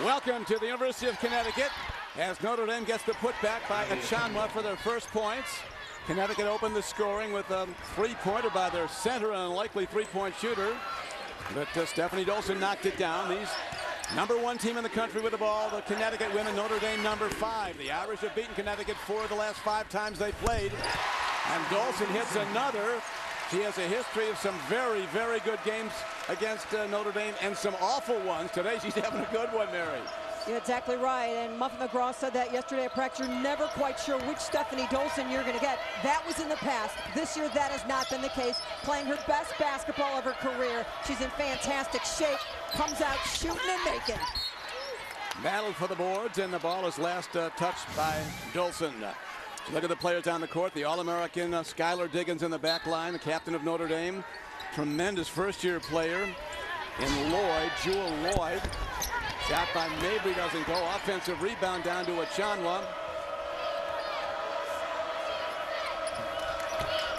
Welcome to the University of Connecticut as Notre Dame gets the putback by Achanwa for their first points. Connecticut opened the scoring with a three-pointer by their center, an unlikely three-point shooter. But Stephanie Dolson knocked it down. These #1 team in the country with the ball, the Connecticut women, Notre Dame #5. The Irish have beaten Connecticut 4 of the last 5 times they played. And Dolson hits another. She has a history of some very, very good games against Notre Dame and some awful ones. Today she's having a good one, Mary. You're exactly right, and Muffin McGraw said that yesterday at practice. You're never quite sure which Stephanie Dolson you're going to get. That was in the past. This year, that has not been the case. Playing her best basketball of her career. She's in fantastic shape. Comes out shooting and making. Battle for the boards, and the ball is last touched by Dolson. Look at the players on the court. The All-American Skylar Diggins in the back line, the captain of Notre Dame. Tremendous first-year player in Lloyd, Jewel Lloyd. Shot by Mabry doesn't go. Offensive rebound down to Achanwa.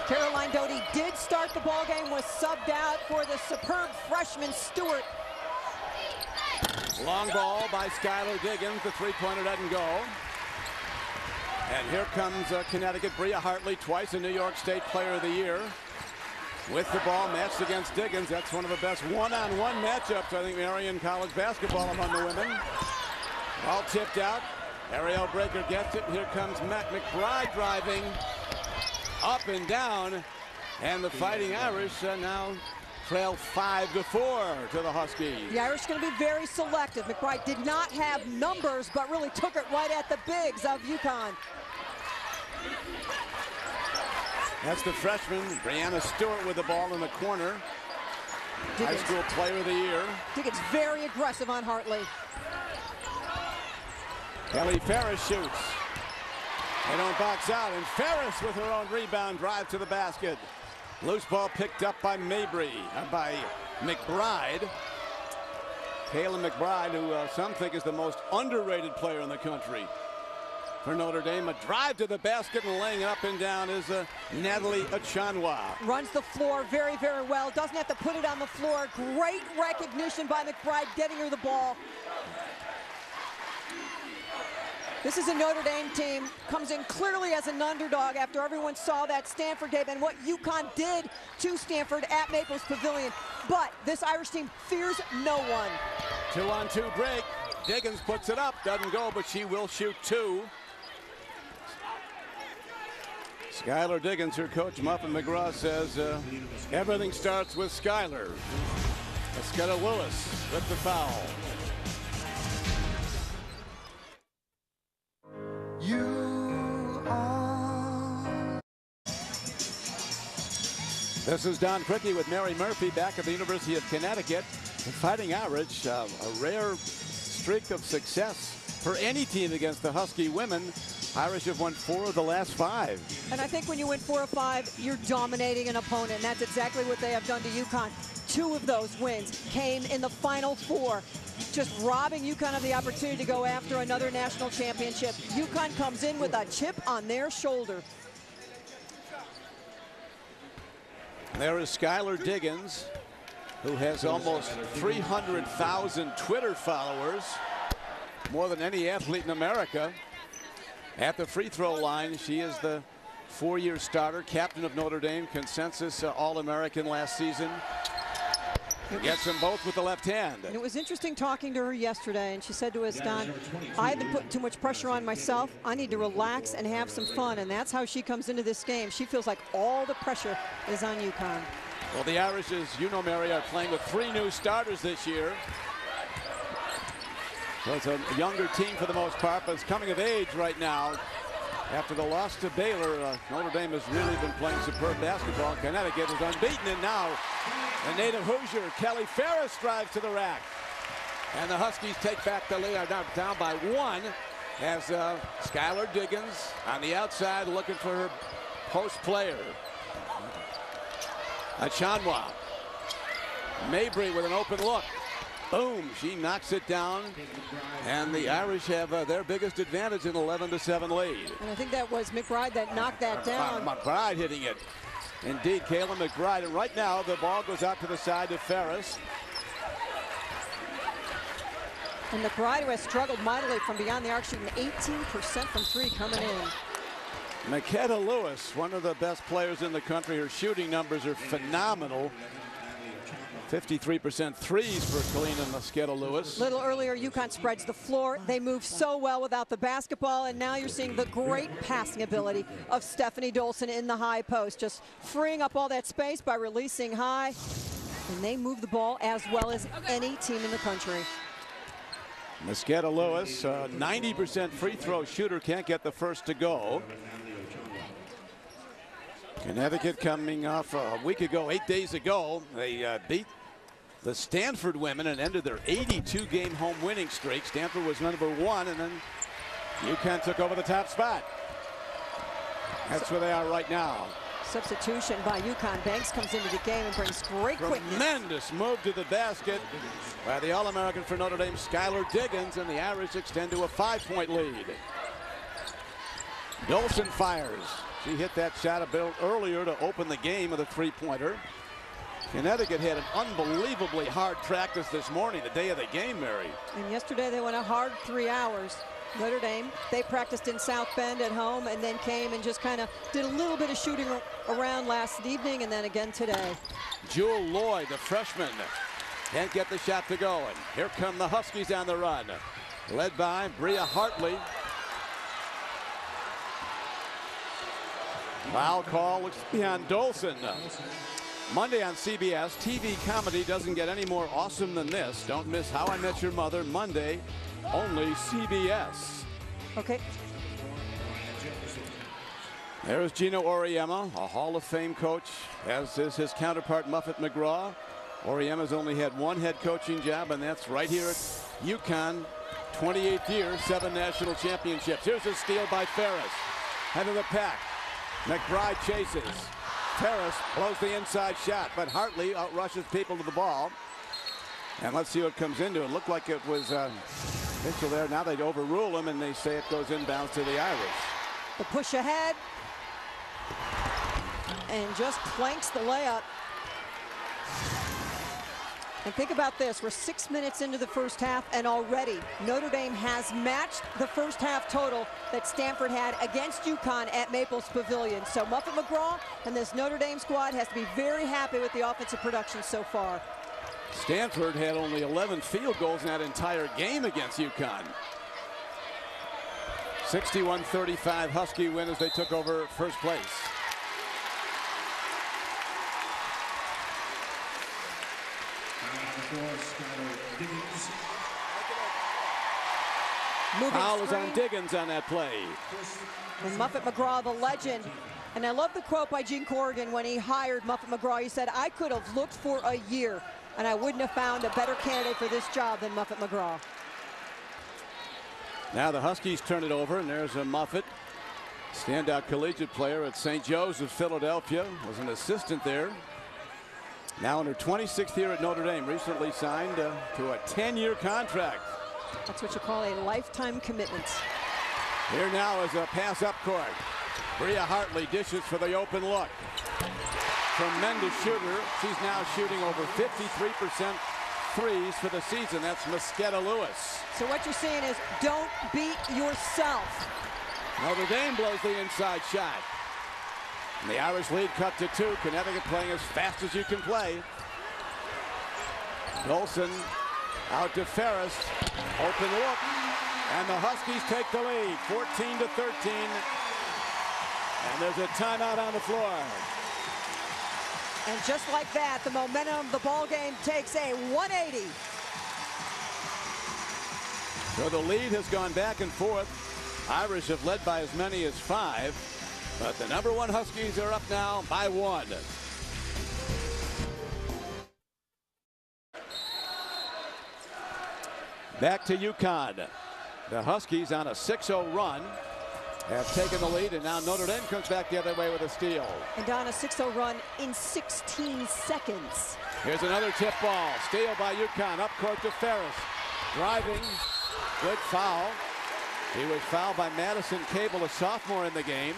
Caroline Doty did start the ball game, was subbed out for the superb freshman Stewart. Long ball by Skylar Diggins. The three-pointer doesn't go. And here comes Connecticut. Bria Hartley, twice a New York State Player of the Year. With the ball matched against Diggins. That's one of the best one-on-one matchups, I think, Mary, in college basketball among the women. Ball tipped out. Ariel Breaker gets it. Here comes Matt McBride driving up and down. And the Fighting Irish now trail 5-4 to the Huskies. The Irish going to be very selective. McBride did not have numbers, but really took it right at the bigs of UConn. That's the freshman, Brianna Stewart, with the ball in the corner. Diggins. High school Player of the Year. Diggins very aggressive on Hartley. Kelly Ferris shoots. They don't box out, and Ferris with her own rebound drive to the basket. Loose ball picked up by Mabry, by McBride. Kayla McBride, who some think is the most underrated player in the country. For Notre Dame, a drive to the basket and laying up and down is Natalie Achanwa. Runs the floor very, very well. Doesn't have to put it on the floor. Great recognition by McBride getting her the ball. This is a Notre Dame team, comes in clearly as an underdog after everyone saw that Stanford game and what UConn did to Stanford at Maples Pavilion. But this Irish team fears no one. 2-on-2 break. Diggins puts it up, doesn't go, but she will shoot 2. Skylar Diggins, her coach, Muffin McGraw, says everything starts with Skylar. Esqueda Willis with the foul. This is Don Crickey with Mary Murphy back at the University of Connecticut. The Fighting Irish, a rare streak of success for any team against the Husky women. Irish have won 4 of the last 5. And I think when you win 4 of 5, you're dominating an opponent, and that's exactly what they have done to UConn. 2 of those wins came in the Final 4, just robbing UConn of the opportunity to go after another national championship. UConn comes in with a chip on their shoulder. There is Skylar Diggins, who has almost 300,000 Twitter followers, more than any athlete in America. At the free throw line, she is the 4-year starter, captain of Notre Dame, consensus All-American last season. Gets them both with the left hand. And it was interesting talking to her yesterday, and she said to us, Don, I've been putting too much pressure on myself. I need to relax and have some fun, and that's how she comes into this game. She feels like all the pressure is on UConn. Well, the Irish, as you know, Mary, are playing with 3 new starters this year. So it's a younger team for the most part, but it's coming of age right now. After the loss to Baylor, Notre Dame has really been playing superb basketball. Connecticut is unbeaten, and now the native Hoosier, Kelly Ferris, drives to the rack. And the Huskies take back the lead, down by 1, as Skylar Diggins on the outside looking for her post player. Achanwa. Mabry with an open look. Boom, she knocks it down, and the Irish have their biggest advantage in 11-7 lead. And I think that was McBride that knocked that down. McBride hitting it. Indeed, Kayla McBride. And right now, the ball goes out to the side to Ferris. And McBride, who has struggled mightily from beyond the arc, shooting 18% from three coming in. Makeda Lewis, one of the best players in the country. Her shooting numbers are phenomenal. 53% threes for Kalina Makeda Lewis. A little earlier, UConn spreads the floor. They move so well without the basketball, and now you're seeing the great passing ability of Stephanie Dolson in the high post, just freeing up all that space by releasing high. And they move the ball as well as any team in the country. Makeda Lewis, 90% free throw shooter, can't get the first to go. Connecticut coming off a week ago, 8 days ago, they beat the Stanford women and ended their 82-game home winning streak. Stanford was number one, and then UConn took over the top spot. That's where they are right now. Substitution by UConn. Banks comes into the game and brings great quickness. Tremendous move to the basket by the All-American for Notre Dame, Skylar Diggins, and the Irish extend to a 5-point lead. Dolson fires. She hit that shot a bit earlier to open the game with a three-pointer. Connecticut had an unbelievably hard practice this morning, the day of the game, Mary. And yesterday they went a hard 3 hours. Notre Dame, they practiced in South Bend at home and then came and just kind of did a little bit of shooting around last evening and then again today. Jewel Lloyd, the freshman, can't get the shot to go. And here come the Huskies on the run, led by Bria Hartley. Foul call looks beyond Dolson. Monday on CBS, TV comedy doesn't get any more awesome than this. Don't miss How I Met Your Mother, Monday, only CBS. Okay. There's Gino Auriemma, a Hall of Fame coach, as is his counterpart Muffet McGraw. Auriemma's only had one head coaching job, and that's right here at UConn. 28th year, 7 national championships. Here's a steal by Ferris. Head of the pack. McBride chases. Ferris blows the inside shot, but Hartley outrushes people to the ball. And let's see what comes into it. Looked like it was Mitchell there. Now they'd overrule him, and they say it goes inbounds to the Irish. The push ahead. And just planks the layup. And think about this, we're 6 minutes into the first half, and already Notre Dame has matched the first half total that Stanford had against UConn at Maples Pavilion. So Muffet McGraw and this Notre Dame squad has to be very happy with the offensive production so far. Stanford had only 11 field goals in that entire game against UConn. 61-35 Husky win as they took over first place. Foul was on Diggins on that play. And Muffet McGraw, the legend. And I love the quote by Gene Corrigan when he hired Muffet McGraw. He said, I could have looked for a year and I wouldn't have found a better candidate for this job than Muffet McGraw. Now the Huskies turn it over, and there's a Muffet, standout collegiate player at St. Joe's of Philadelphia, was an assistant there. Now in her 26th year at Notre Dame, recently signed to a 10-year contract. That's what you call a lifetime commitment. Here now is a pass up court. Bria Hartley dishes for the open look. Tremendous shooter. She's now shooting over 53% threes for the season. That's Makeda Lewis. So what you're saying is don't beat yourself. Notre Dame blows the inside shot. And the Irish lead cut to 2. Connecticut playing as fast as you can play. Dolson out to Ferris. Open look. And the Huskies take the lead, 14-13. And there's a timeout on the floor. And just like that, the momentum of the ball game takes a 180. So the lead has gone back and forth. Irish have led by as many as 5. But the #1 Huskies are up now by 1. Back to UConn. The Huskies on a 6-0 run have taken the lead, and now Notre Dame comes back the other way with a steal. And on a 6-0 run in 16 seconds. Here's another tip ball. Steal by UConn. Up court to Ferris. Driving. Good foul. He was fouled by Madison Cable, a sophomore in the game.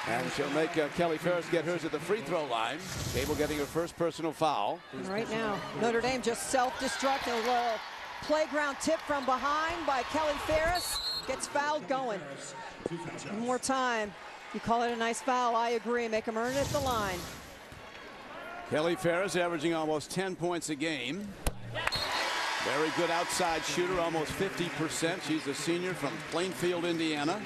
And she'll make Kelly Ferris get hers at the free throw line. Cable getting her first personal foul. And right now, Notre Dame just self-destruct. A little playground tip from behind by Kelly Ferris. Gets fouled going. One more time. You call it a nice foul, I agree. Make him earn it at the line. Kelly Ferris averaging almost 10 points a game. Very good outside shooter, almost 50%. She's a senior from Plainfield, Indiana.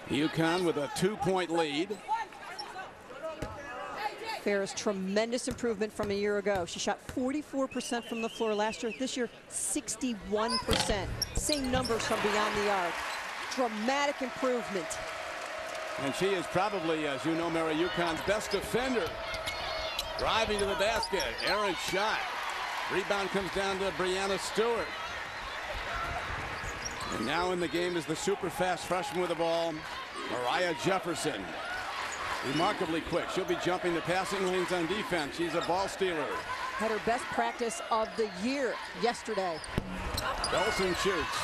UConn with a 2-point lead. Ferris, tremendous improvement from a year ago. She shot 44% from the floor last year. This year, 61%. Same numbers from beyond the arc. Dramatic improvement. And she is probably, as you know, Mary, UConn's best defender. Driving to the basket. Errant shot. Rebound comes down to Brianna Stewart. And now in the game is the super fast freshman with the ball, Mariah Jefferson. Remarkably quick. She'll be jumping the passing lanes on defense. She's a ball stealer. Had her best practice of the year yesterday. Dolson shoots.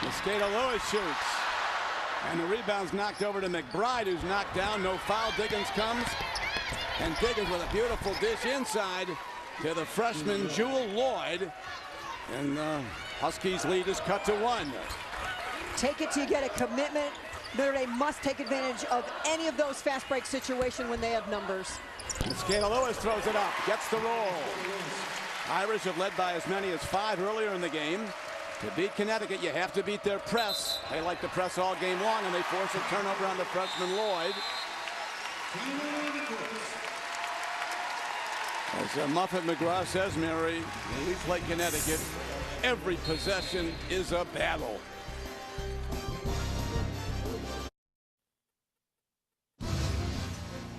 Mosqueda Lewis shoots. And the rebound's knocked over to McBride, who's knocked down. No foul. Diggins comes. And Diggins with a beautiful dish inside to the freshman Jewel Lloyd. And Huskies lead is cut to 1. Take it till you get a commitment. Notre Dame must take advantage of any of those fast break situations when they have numbers. Mosqueda Lewis throws it up, gets the roll. Irish have led by as many as 5 earlier in the game. To beat Connecticut, you have to beat their press. They like to press all game long, and they force a turnover on the freshman Lloyd. As Muffet McGraw says, Mary, when we play Connecticut, every possession is a battle.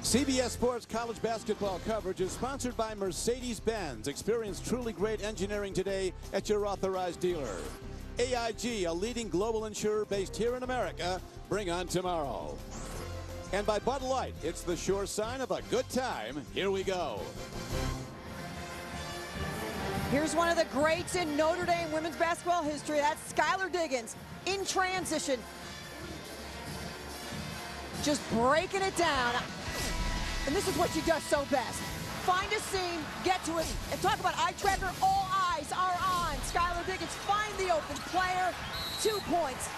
CBS Sports college basketball coverage is sponsored by Mercedes-Benz. Experience truly great engineering today at your authorized dealer. AIG, a leading global insurer based here in America. Bring on tomorrow. And by Bud Light, it's the sure sign of a good time. Here we go. Here's one of the greats in Notre Dame women's basketball history. That's Skylar Diggins in transition. Just breaking it down. And this is what she does so best. Find a seam, get to it, and talk about eye tracker. All eyes are on Skylar Diggins. Find the open player. 2 points.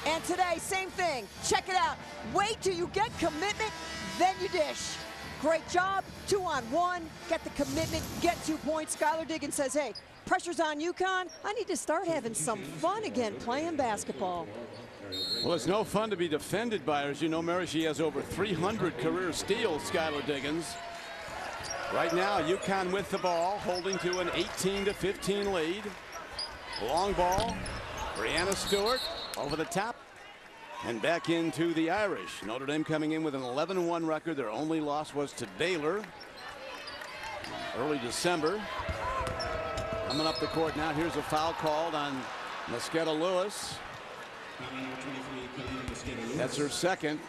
And today, same thing. Check it out. Wait till you get commitment, then you dish. Great job. 2-on-1. Get the commitment, get 2 points. Skylar Diggins says, hey, pressure's on UConn. I need to start having some fun again playing basketball. Well, it's no fun to be defended by her. As you know, Mary, she has over 300 career steals, Skylar Diggins. Right now, UConn with the ball, holding to an 18-15 lead. Long ball. Brianna Stewart over the top. And back into the Irish. Notre Dame coming in with an 11-1 record. Their only loss was to Baylor early December. Coming up the court now. Here's a foul called on Mosqueda Lewis. That's her second.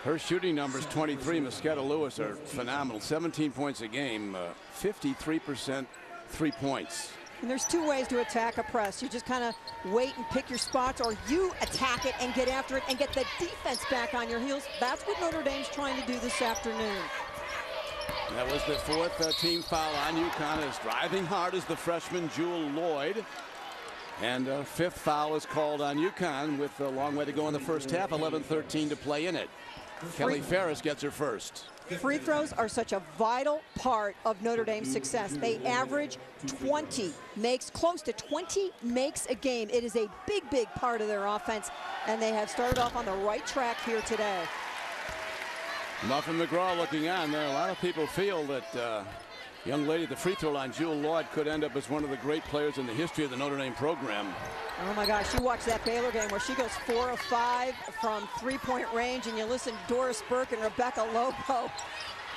Her shooting numbers, 23. Mosqueda Lewis are phenomenal. 17 points a game, 53% 3 points. And there's 2 ways to attack a press. You just kind of wait and pick your spots, or you attack it and get after it and get the defense back on your heels. That's what Notre Dame's trying to do this afternoon. That was the 4th team foul on UConn. Is driving hard as the freshman Jewel Lloyd. And 5th foul is called on UConn with a long way to go in the first half. 11-13 to play in it. Kelly Ferris gets her first. Free throws are such a vital part of Notre Dame's success. They average 20, close to 20 makes a game. It is a big, big part of their offense, and they have started off on the right track here today. Muffet McGraw looking on there. A lot of people feel that young lady at the free throw line, Jewel Lloyd, could end up as one of the great players in the history of the Notre Dame program. Oh my gosh, you watch that Baylor game where she goes 4 of 5 from 3-point range, and you listen to Doris Burke and Rebecca Lobo.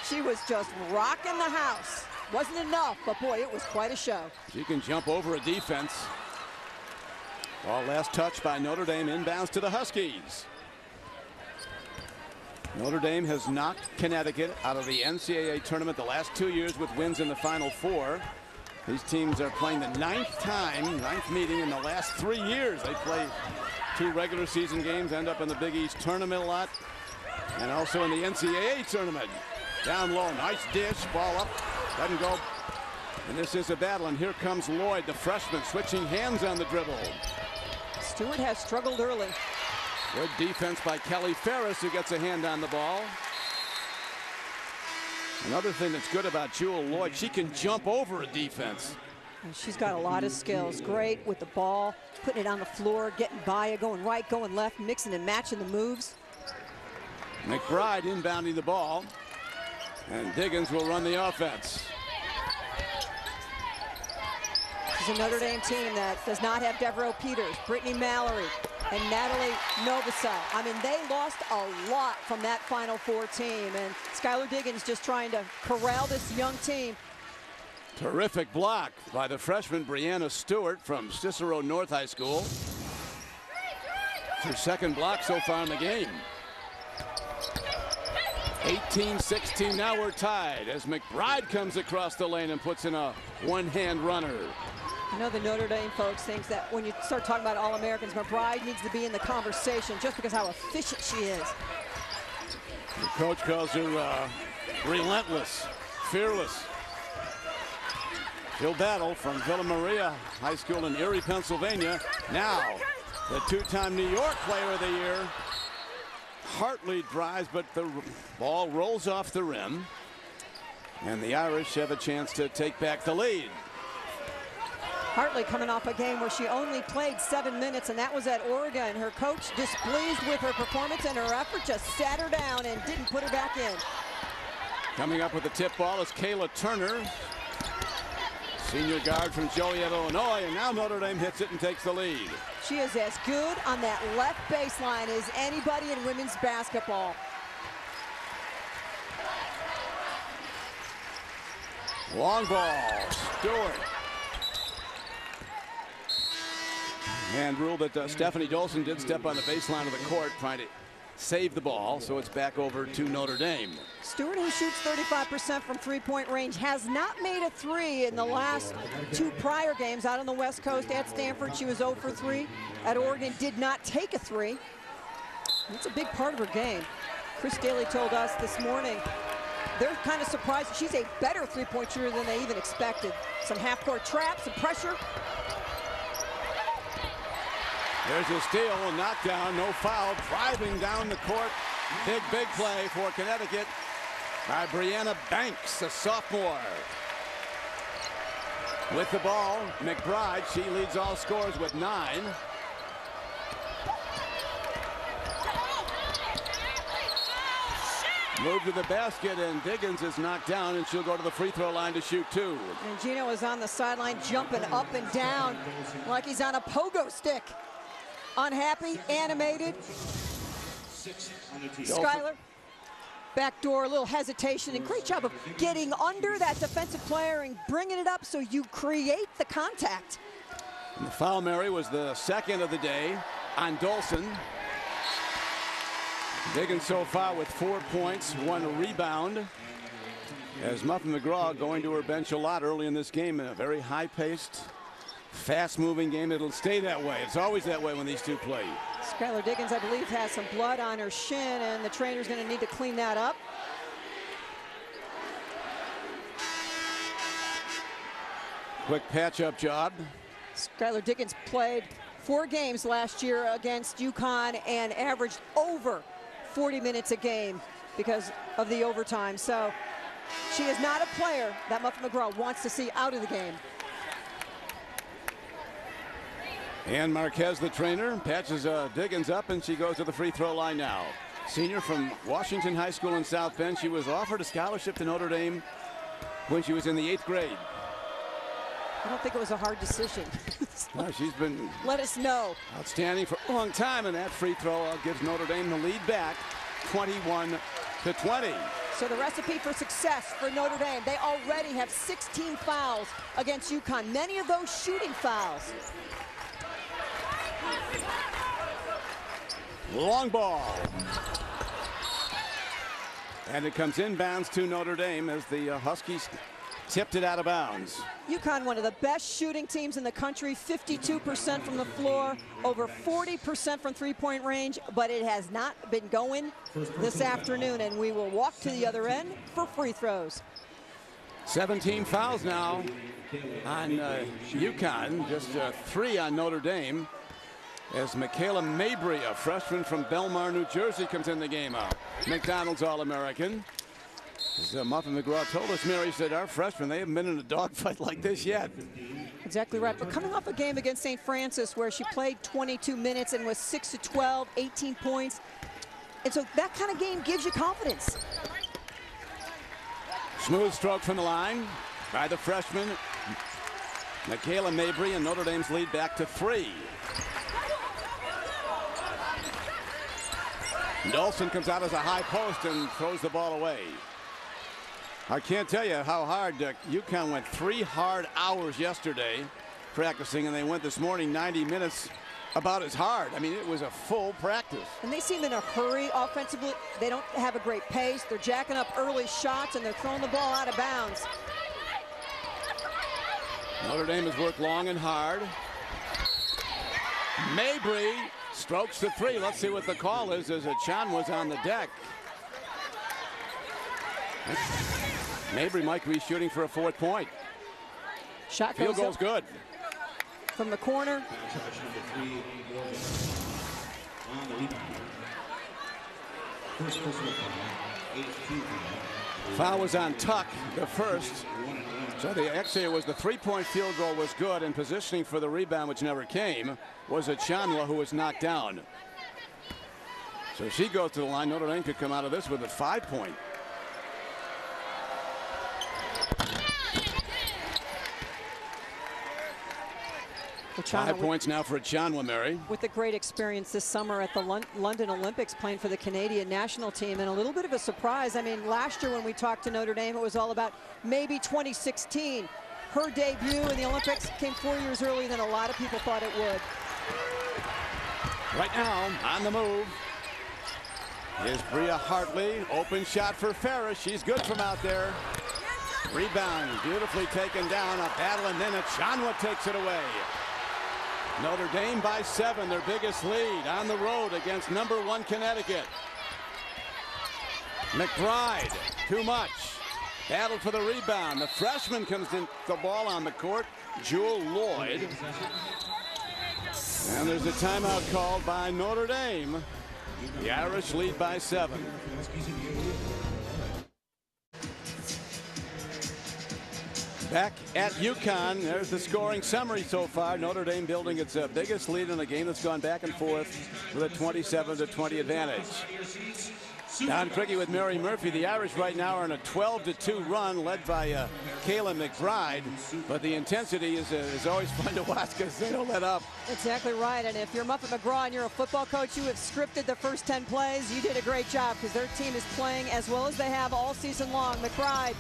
She was just rocking the house. Wasn't enough, but boy, it was quite a show. She can jump over a defense. Ball last touch by Notre Dame, inbounds to the Huskies. Notre Dame has knocked Connecticut out of the NCAA tournament the last 2 years with wins in the Final Four. These teams are playing the 9th meeting in the last 3 years. They play 2 regular season games, end up in the Big East tournament a lot, and also in the NCAA tournament. Down low, nice dish, ball up, doesn't go. And this is a battle, and here comes Lloyd, the freshman, switching hands on the dribble. Stewart has struggled early. Good defense by Kelly Ferris, who gets a hand on the ball. Another thing that's good about Jewel Lloyd, she can jump over a defense. And she's got a lot of skills. Great with the ball, putting it on the floor, getting by it, going right, going left, mixing and matching the moves. McBride inbounding the ball, and Diggins will run the offense. This is a Notre Dame team that does not have Devereaux Peters, Brittany Mallory, and Natalie Novosad. I mean, they lost a lot from that Final Four team, and Skylar Diggins just trying to corral this young team. Terrific block by the freshman Brianna Stewart from Cicero North High School. It's her second block so far in the game. 18-16, now we're tied as McBride comes across the lane and puts in a one-hand runner. I know the Notre Dame folks think that when you start talking about All-Americans, McBride needs to be in the conversation just because how efficient she is. The coach calls her relentless, fearless. She'll battle from Villa Maria High School in Erie, Pennsylvania. Now, the two-time New York Player of the Year. Hartley drives, but the ball rolls off the rim. And the Irish have a chance to take back the lead. Hartley coming off a game where she only played 7 minutes, and that was at Oregon. Her coach, displeased with her performance and her effort, just sat her down and didn't put her back in. Coming up with the tip ball is Kayla Turner, senior guard from Joliet, Illinois, and now Notre Dame hits it and takes the lead. She is as good on that left baseline as anybody in women's basketball. Long ball, Stewart. And ruled that Stephanie Dolson did step on the baseline of the court trying to save the ball, so it's back over to Notre Dame. Stewart, who shoots 35% from three-point range, has not made a three in the last 2 prior games out on the West Coast. At Stanford, she was 0 for 3. At Oregon, did not take a 3. That's a big part of her game. Chris Daly told us this morning they're kind of surprised. She's a better three-point shooter than they even expected. Some half-court traps, some pressure. There's a steal, a knockdown, no foul, driving down the court. Big play for Connecticut by Brianna Banks, a sophomore. With the ball, McBride, she leads all scorers with 9. Move to the basket, and Diggins is knocked down, and she'll go to the free throw line to shoot 2. And Gino is on the sideline jumping up and down like he's on a pogo stick. Unhappy, animated. Skylar, backdoor, a little hesitation, and great job of getting under that defensive player and bringing it up so you create the contact. And the foul, Mary, was the second of the day on Dolson. Diggins so far with 4 points, 1 rebound. As Muffin McGraw going to her bench a lot early in this game in a very high-paced, fast-moving game. It'll stay that way. It's always that way when these two play. Skylar Diggins, I believe, has some blood on her shin, and the trainer's going to need to clean that up. Quick patch-up job. Skylar Diggins played 4 games last year against UConn and averaged over 40 minutes a game because of the overtime. So she is not a player that Muffin McGraw wants to see out of the game. And Marquez, the trainer, patches Diggins up, and she goes to the free throw line now. Senior from Washington High School in South Bend. She was offered a scholarship to Notre Dame when she was in the 8th grade. I don't think it was a hard decision. Well, she's been let us know. Outstanding for a long time, and that free throw gives Notre Dame the lead back, 21-20. So the recipe for success for Notre Dame, they already have 16 fouls against UConn, many of those shooting fouls. Long ball. And it comes inbounds to Notre Dame as the Huskies tipped it out of bounds. UConn, one of the best shooting teams in the country, 52% from the floor, over 40% from three-point range, but it has not been going this afternoon, and we will walk to the other end for free throws. 17 fouls now on UConn, just 3 on Notre Dame, as Michaela Mabry, a freshman from Belmar, New Jersey, comes in the game. McDonald's All-American. As Muffin McGraw told us, Mary said, our freshmen, they haven't been in a dogfight like this yet. Exactly right. But coming off a game against St. Francis where she played 22 minutes and was 6 of 12, 18 points. And so that kind of game gives you confidence. Smooth stroke from the line by the freshman, Michaela Mabry, and Notre Dame's lead back to 3. Nelson comes out as a high post and throws the ball away. I can't tell you how hard UConn went. 3 hard hours yesterday practicing, and they went this morning 90 minutes, about as hard. I mean, it was a full practice. And they seem in a hurry offensively. They don't have a great pace. They're jacking up early shots, and they're throwing the ball out of bounds. Notre Dame has worked long and hard. Mabry strokes the 3. Let's see what the call is, as Chan was on the deck. Mabry might be shooting for a 4th point. Shot Field goal's good. From the corner. Foul was on Tuck, the first. So the X was the 3-point field goal was good, and positioning for the rebound, which never came, was Chanwa, who was knocked down. So she goes to the line. Notre Dame could come out of this with a 5-point. Five points now for Chanwa, Mary. With a great experience this summer at the London Olympics, playing for the Canadian national team, and a little bit of a surprise. I mean, last year when we talked to Notre Dame, it was all about maybe 2016. Her debut in the Olympics came 4 years earlier than a lot of people thought it would. Right now, on the move is Bria Hartley. Open shot for Ferris. She's good from out there. Rebound, beautifully taken down. A battle, and then Chanwa takes it away. Notre Dame by 7, their biggest lead on the road against #1 Connecticut. McBride, too much. Battle for the rebound. The freshman comes in the ball on the court, Jewel Lloyd. And there's a timeout called by Notre Dame. The Irish lead by 7. Back at UConn, there's the scoring summary so far. Notre Dame building its biggest lead in a game that's gone back and forth with a 27-20 advantage. Don Craigie with Mary Murphy. The Irish right now are in a 12-2 run led by Kayla McBride. But the intensity is always fun to watch because they don't let up. Exactly right. And if you're Muffet McGraw and you're a football coach, you have scripted the first 10 plays. You did a great job because their team is playing as well as they have all season long. McBride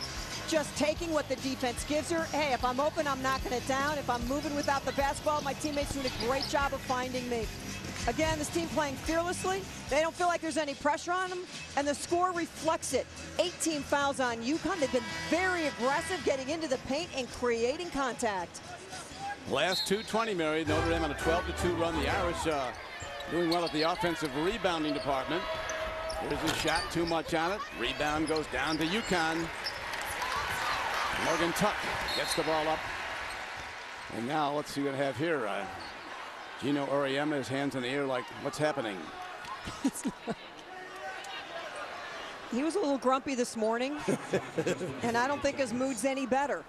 just taking what the defense gives her. Hey, if I'm open, I'm knocking it down. If I'm moving without the basketball, my teammates doing a great job of finding me. Again, this team playing fearlessly. They don't feel like there's any pressure on them, and the score reflects it. 18 fouls on UConn. They've been very aggressive getting into the paint and creating contact. Last 2:20, Mary. Notre Dame on a 12-2 run. The Irish doing well at the offensive rebounding department. There's a shot, too much on it. Rebound goes down to UConn. Morgan Tuck gets the ball up. And now let's see what I have here. Gino Auriemma, his hands in the air like, what's happening? He was a little grumpy this morning, and I don't think his mood's any better.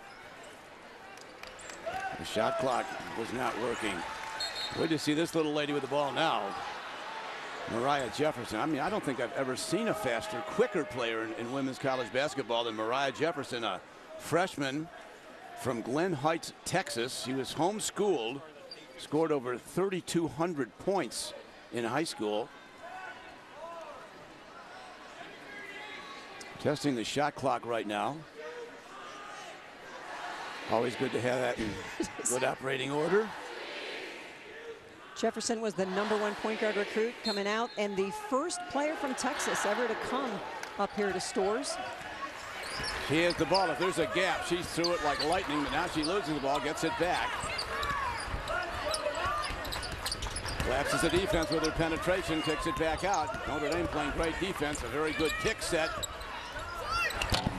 The shot clock was not working. Good to see this little lady with the ball now. Mariah Jefferson. I mean, I don't think I've ever seen a faster, quicker player in women's college basketball than Mariah Jefferson, a freshman from Glen Heights, Texas. She was homeschooled, scored over 3,200 points in high school. Testing the shot clock right now. Always good to have that in good operating order. Jefferson was the #1 point guard recruit coming out, and the first player from Texas ever to come up here to Stores. She has the ball. If there's a gap, she threw it like lightning, but now she loses the ball, gets it back. Collapses the defense with her penetration, kicks it back out. Notre Dame playing great defense, a very good kick set.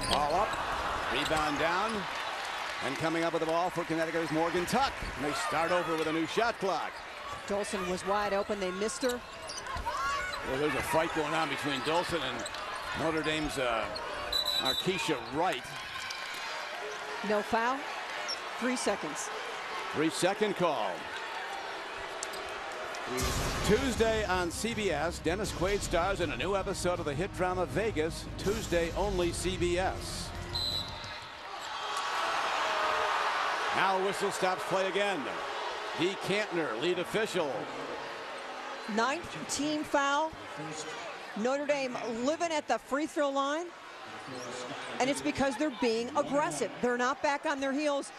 Ball up, rebound down, and coming up with the ball for Connecticut is Morgan Tuck. And they start over with a new shot clock. Dolson was wide open, they missed her. Well, there's a fight going on between Dolson and Notre Dame's Markeisha Wright. No foul, 3 seconds. 3-second call. Tuesday on CBS, Dennis Quaid stars in a new episode of the hit drama Vegas. Tuesday only CBS. Now whistle stops play again. Dee Cantner, lead official. 9th team foul. Notre Dame living at the free throw line. And it's because they're being aggressive. They're not back on their heels.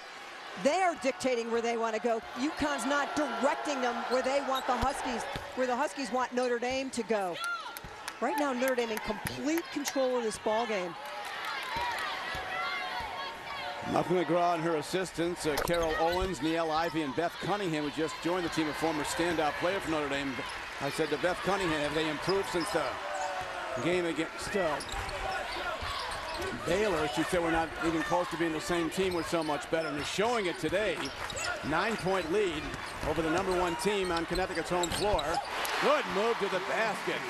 They are dictating where they want to go. UConn's not directing them where they want the Huskies, where the Huskies want Notre Dame to go. Right now, Notre Dame in complete control of this ball game. Muffin McGraw and her assistants, Carol Owens, Niele Ivey, and Beth Cunningham, who just joined the team, a former standout player for Notre Dame. I said to Beth Cunningham, have they improved since the game against Baylor? She said we're not even close to being the same team. We're so much better. And they're showing it today. 9-point lead over the #1 team on Connecticut's home floor. Good move to the basket.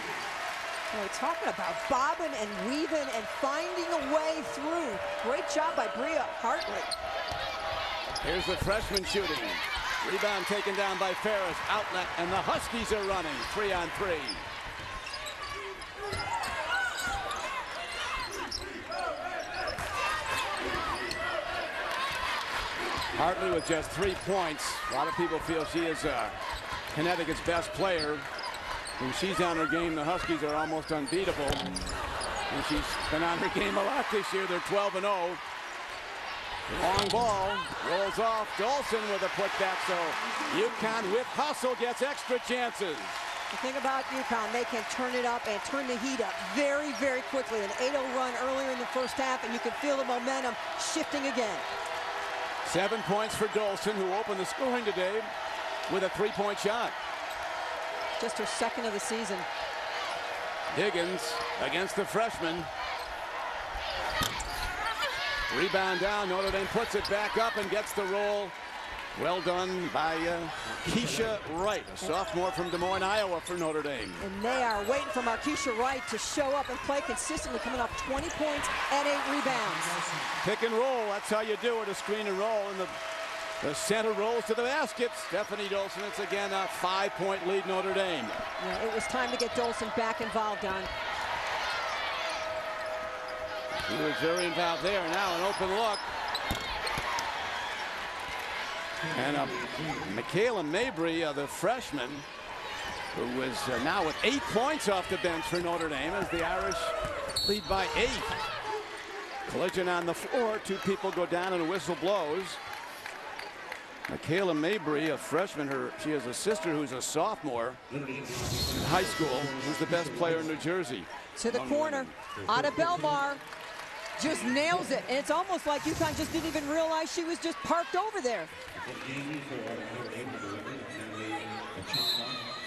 Boy, talking about bobbing and weaving and finding a way through. Great job by Bria Hartley. Here's the freshman shooting. Rebound taken down by Ferris. Outlet, and the Huskies are running 3-on-3. Hartley with just 3 points. A lot of people feel she is Connecticut's best player. When she's on her game, the Huskies are almost unbeatable. And she's been on her game a lot this year. They're 12-0. Long ball, rolls off. Dolson with a putback, so UConn with hustle gets extra chances. The thing about UConn, they can turn it up and turn the heat up very, very quickly. An 8-0 run earlier in the first half, and you can feel the momentum shifting again. 7 points for Dolson, who opened the scoring today with a 3-point shot. Just her second of the season. Higgins against the freshman. Rebound down. Notre Dame puts it back up and gets the roll. Well done by Keisha Wright, a sophomore from Des Moines, Iowa for Notre Dame. And they are waiting for Markeisha Wright to show up and play consistently, coming off 20 points and 8 rebounds. Pick and roll, that's how you do it, a screen and roll. And the center rolls to the basket. Stephanie Dolson, it's again a 5-point lead Notre Dame. Yeah, it was time to get Dolson back involved, Don. He was very involved there. Now an open look. And Michaela Mabry, the freshman, who was now with 8 points off the bench for Notre Dame as the Irish lead by 8. Collision on the floor. 2 people go down and a whistle blows. Michaela Mabry, a freshman, she has a sister who's a sophomore in high school, who's the best player in New Jersey. To the corner, Ada Belmar just nails it. And it's almost like UConn just didn't even realize she was just parked over there.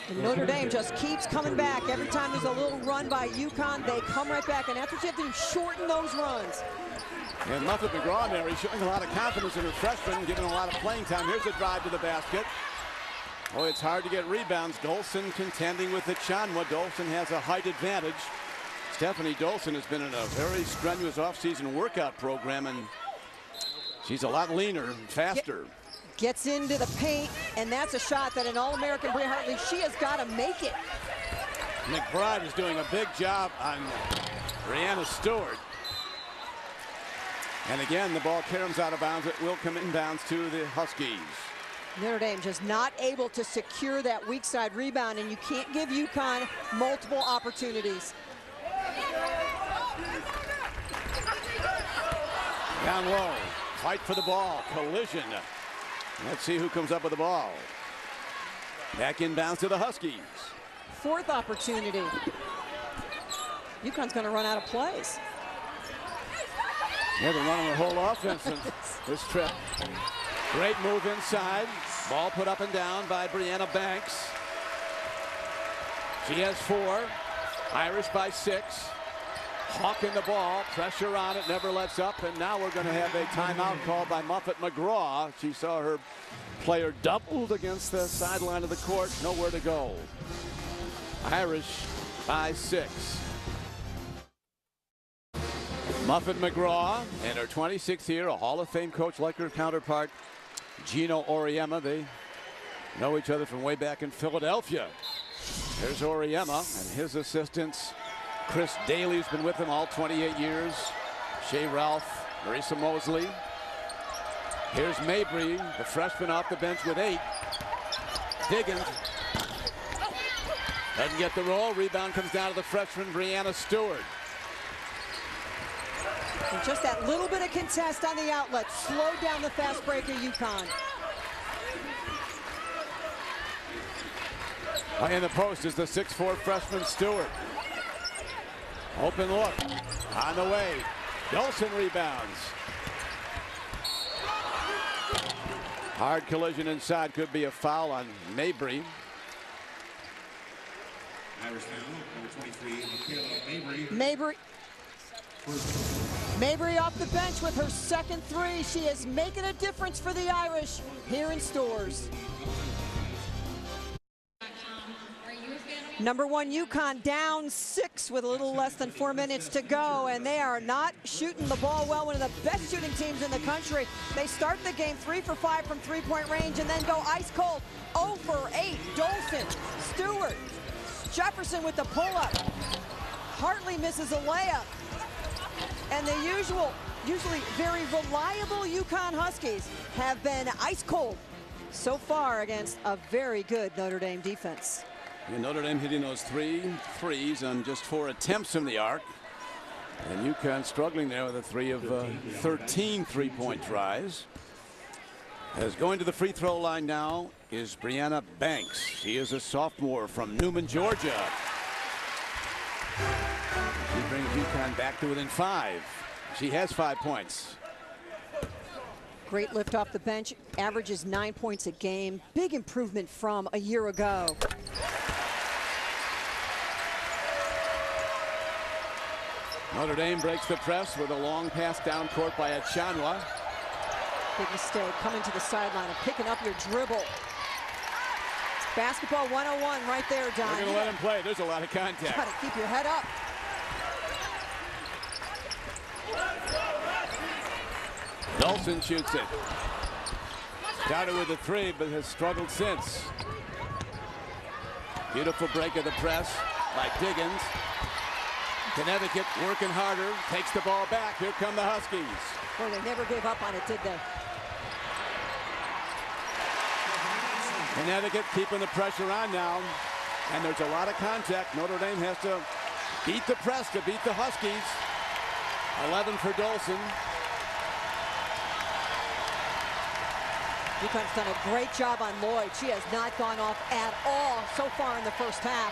And Notre Dame just keeps coming back. Every time there's a little run by UConn, they come right back. And that's what you have to do, shorten those runs. And Muffet McGraw, Mary, showing a lot of confidence in her freshman, giving a lot of playing time. Here's a drive to the basket. Oh, it's hard to get rebounds. Dolson contending with the Chanwa. Dolson has a height advantage. Stephanie Dolson has been in a very strenuous offseason workout program, and she's a lot leaner and faster. Gets into the paint, and that's a shot that an All-American Bria Hartley, she has got to make it. McBride is doing a big job on Brianna Stewart. And again, the ball caroms out of bounds. It will come inbounds to the Huskies. Notre Dame just not able to secure that weak side rebound, and you can't give UConn multiple opportunities. Down low, fight for the ball, collision. Let's see who comes up with the ball. Back inbounds to the Huskies. 4th opportunity. UConn's going to run out of plays. Yeah, they're running the whole offense in this trip. Great move inside. Ball put up and down by Brianna Banks. She has 4. Irish by 6. Hawking the ball. Pressure on it. Never lets up. And now we're going to have a timeout called by Muffet McGraw. She saw her player doubled against the sideline of the court. Nowhere to go. Irish by 6. Muffet McGraw in her 26th year, a Hall of Fame coach like her counterpart, Gino Auriemma. They know each other from way back in Philadelphia. There's Auriemma and his assistants. Chris Daly's been with him all 28 years. Shea Ralph, Marisa Mosley. Here's Mabry, the freshman off the bench with 8. Diggins doesn't get the roll. Rebound comes down to the freshman, Brianna Stewart. And just that little bit of contest on the outlet slowed down the fast breaker UConn. In the post is the 6'4" freshman Stewart. Open look on the way. Dolson rebounds. Hard collision inside, could be a foul on Mabry. Irish foul, number 23, Mabry off the bench with her second 3. She is making a difference for the Irish here in Stores. Number 1 UConn down 6 with a little less than 4 minutes to go, and they are not shooting the ball well. One of the best shooting teams in the country. They start the game 3 for 5 from 3-point range and then go ice cold. 0 for 8. Dolson, Stewart, Jefferson with the pull-up. Hartley misses a layup. And the usually very reliable UConn Huskies have been ice cold so far against a very good Notre Dame defense. And Notre Dame hitting those 3 threes on just 4 attempts from the arc. And UConn struggling there with a 3 of 13 3-point tries. As going to the free throw line now is Brianna Banks. She is a sophomore from Newman, Georgia. She brings UConn back to within 5. She has 5 points. Great lift off the bench, averages 9 points a game. Big improvement from a year ago. Notre Dame breaks the press with a long pass down court by Achanwa. Big mistake coming to the sideline and picking up your dribble. It's basketball 101 right there, Don. They're going to let him play. There's a lot of contact. Got to keep your head up. Dolson shoots it. Started with a 3, but has struggled since. Beautiful break of the press by Diggins. Connecticut working harder, takes the ball back. Here come the Huskies. Boy, they never gave up on it, did they? Connecticut keeping the pressure on now. And there's a lot of contact. Notre Dame has to beat the press to beat the Huskies. 11 for Dolson. UConn's done a great job on Lloyd. She has not gone off at all so far in the first half.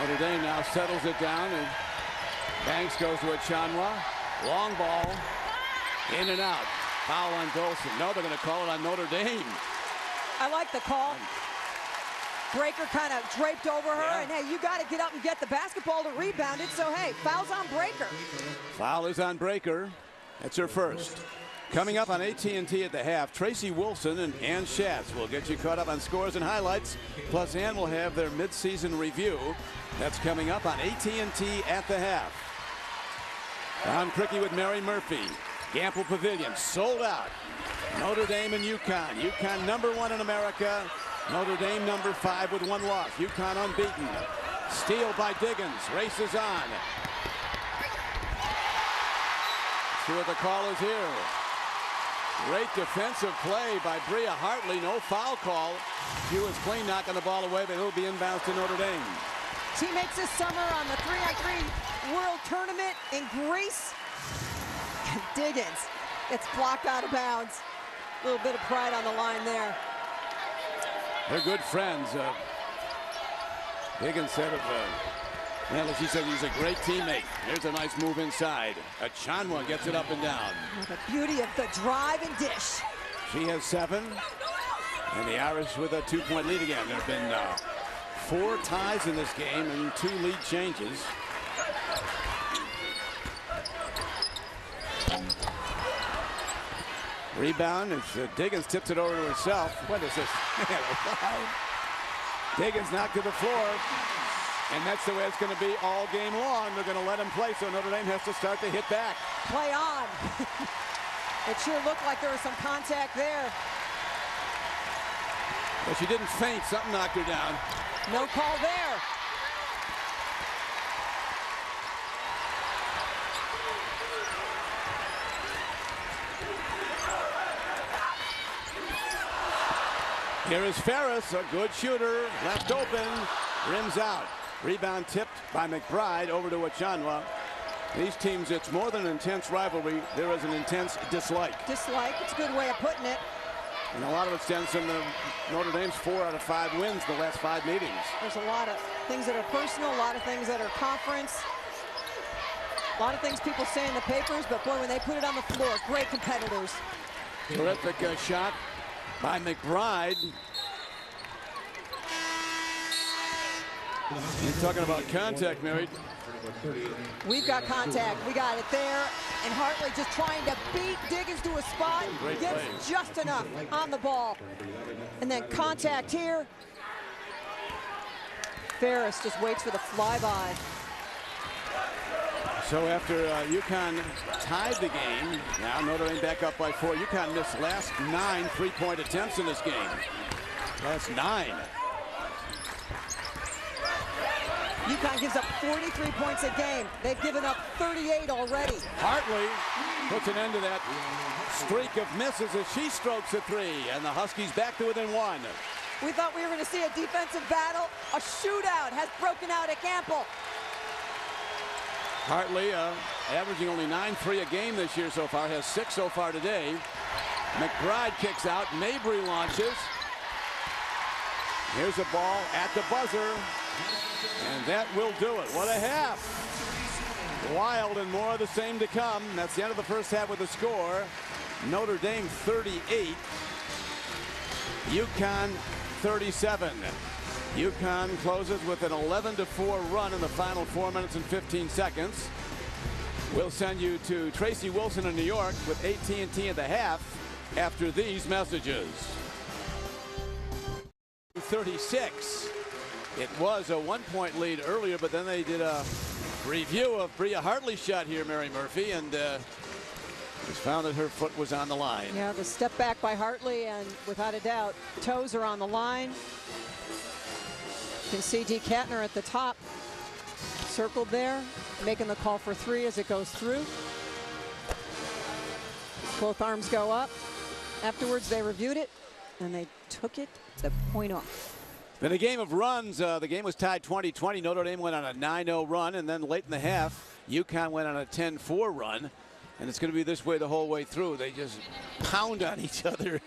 Notre Dame now settles it down, and Banks goes to Achanwa. Long ball, in and out. Foul on Dolson. No, they're going to call it on Notre Dame. I like the call. Breaker kind of draped over her, Yeah. and hey, you got to get up and get the basketball to rebound it. So hey, foul's on Breaker. Foul is on Breaker. That's her first. Coming up on AT&T at the half, Tracy Wilson and Ann Schatz will get you caught up on scores and highlights. Plus, Ann will have their midseason review. That's coming up on AT&T at the half. Don Criqui with Mary Murphy. Gamble Pavilion sold out. Notre Dame and UConn. UConn number 1 in America. Notre Dame number 5 with 1 loss. UConn unbeaten. Steal by Diggins. Races on. See what the call is here. Great defensive play by Bria Hartley. No foul call. She was clean knocking the ball away, but it'll be inbounds to Notre Dame. Teammates this summer on the 3-on-3 World Tournament in Greece. Diggins gets blocked out of bounds. A little bit of pride on the line there. They're good friends. Diggins said of And as she said, he's a great teammate. Here's a nice move inside. Achanwa gets it up and down. Oh, the beauty of the drive and dish. She has 7. And the Irish with a 2-point lead again. There have been 4 ties in this game and 2 lead changes. Rebound as Diggins tips it over to herself. What is this? Diggins knocked to the floor. And that's the way it's going to be all game long. They're going to let him play, so Notre Dame has to start to hit back. Play on. It sure looked like there was some contact there. But she didn't faint. Something knocked her down. No call there. Here is Ferris, a good shooter, left open, rims out. Rebound tipped by McBride over to Achanwa. These teams, it's more than an intense rivalry. There is an intense dislike. Dislike, it's a good way of putting it. And a lot of it stems from the Notre Dame's 4 out of 5 wins in the last 5 meetings. There's a lot of things that are personal, a lot of things that are conference. A lot of things people say in the papers, but boy, when they put it on the floor, great competitors. Terrific shot by McBride. You're talking about contact, Mary. We've got contact. We got it there. And Hartley just trying to beat Diggins to a spot. Great Gets play. just enough on the ball. And then contact here. Ferris just waits for the flyby. So after UConn tied the game, now Notre Dame back up by 4. UConn missed last 9 3-point attempts in this game. Last 9. UConn gives up 43 points a game. They've given up 38 already. Hartley puts an end to that streak of misses as she strokes a 3, and the Huskies back to within 1. We thought we were going to see a defensive battle. A shootout has broken out at Campbell. Hartley averaging only 9-3 a game this year so far, has 6 so far today. McBride kicks out, Mabry launches. Here's a ball at the buzzer, and that will do it. What a half. Wild and more of the same to come. That's the end of the first half with the score. Notre Dame 38, UConn 37. UConn closes with an 11-4 run in the final 4 minutes and 15 seconds. We'll send you to Tracy Wilson in New York with AT&T at the half after these messages. 36. It was a 1-point lead earlier, but then they did a review of Bria Hartley's shot here, Mary Murphy, and just found that her foot was on the line. Yeah, the step back by Hartley, and without a doubt, toes are on the line. You can see D. Katner at the top, circled there, making the call for 3 as it goes through. Both arms go up. Afterwards, they reviewed it, and they took it the point off. In a game of runs, the game was tied 20-20. Notre Dame went on a 9-0 run, and then late in the half, UConn went on a 10-4 run. And it's going to be this way the whole way through. They just pound on each other.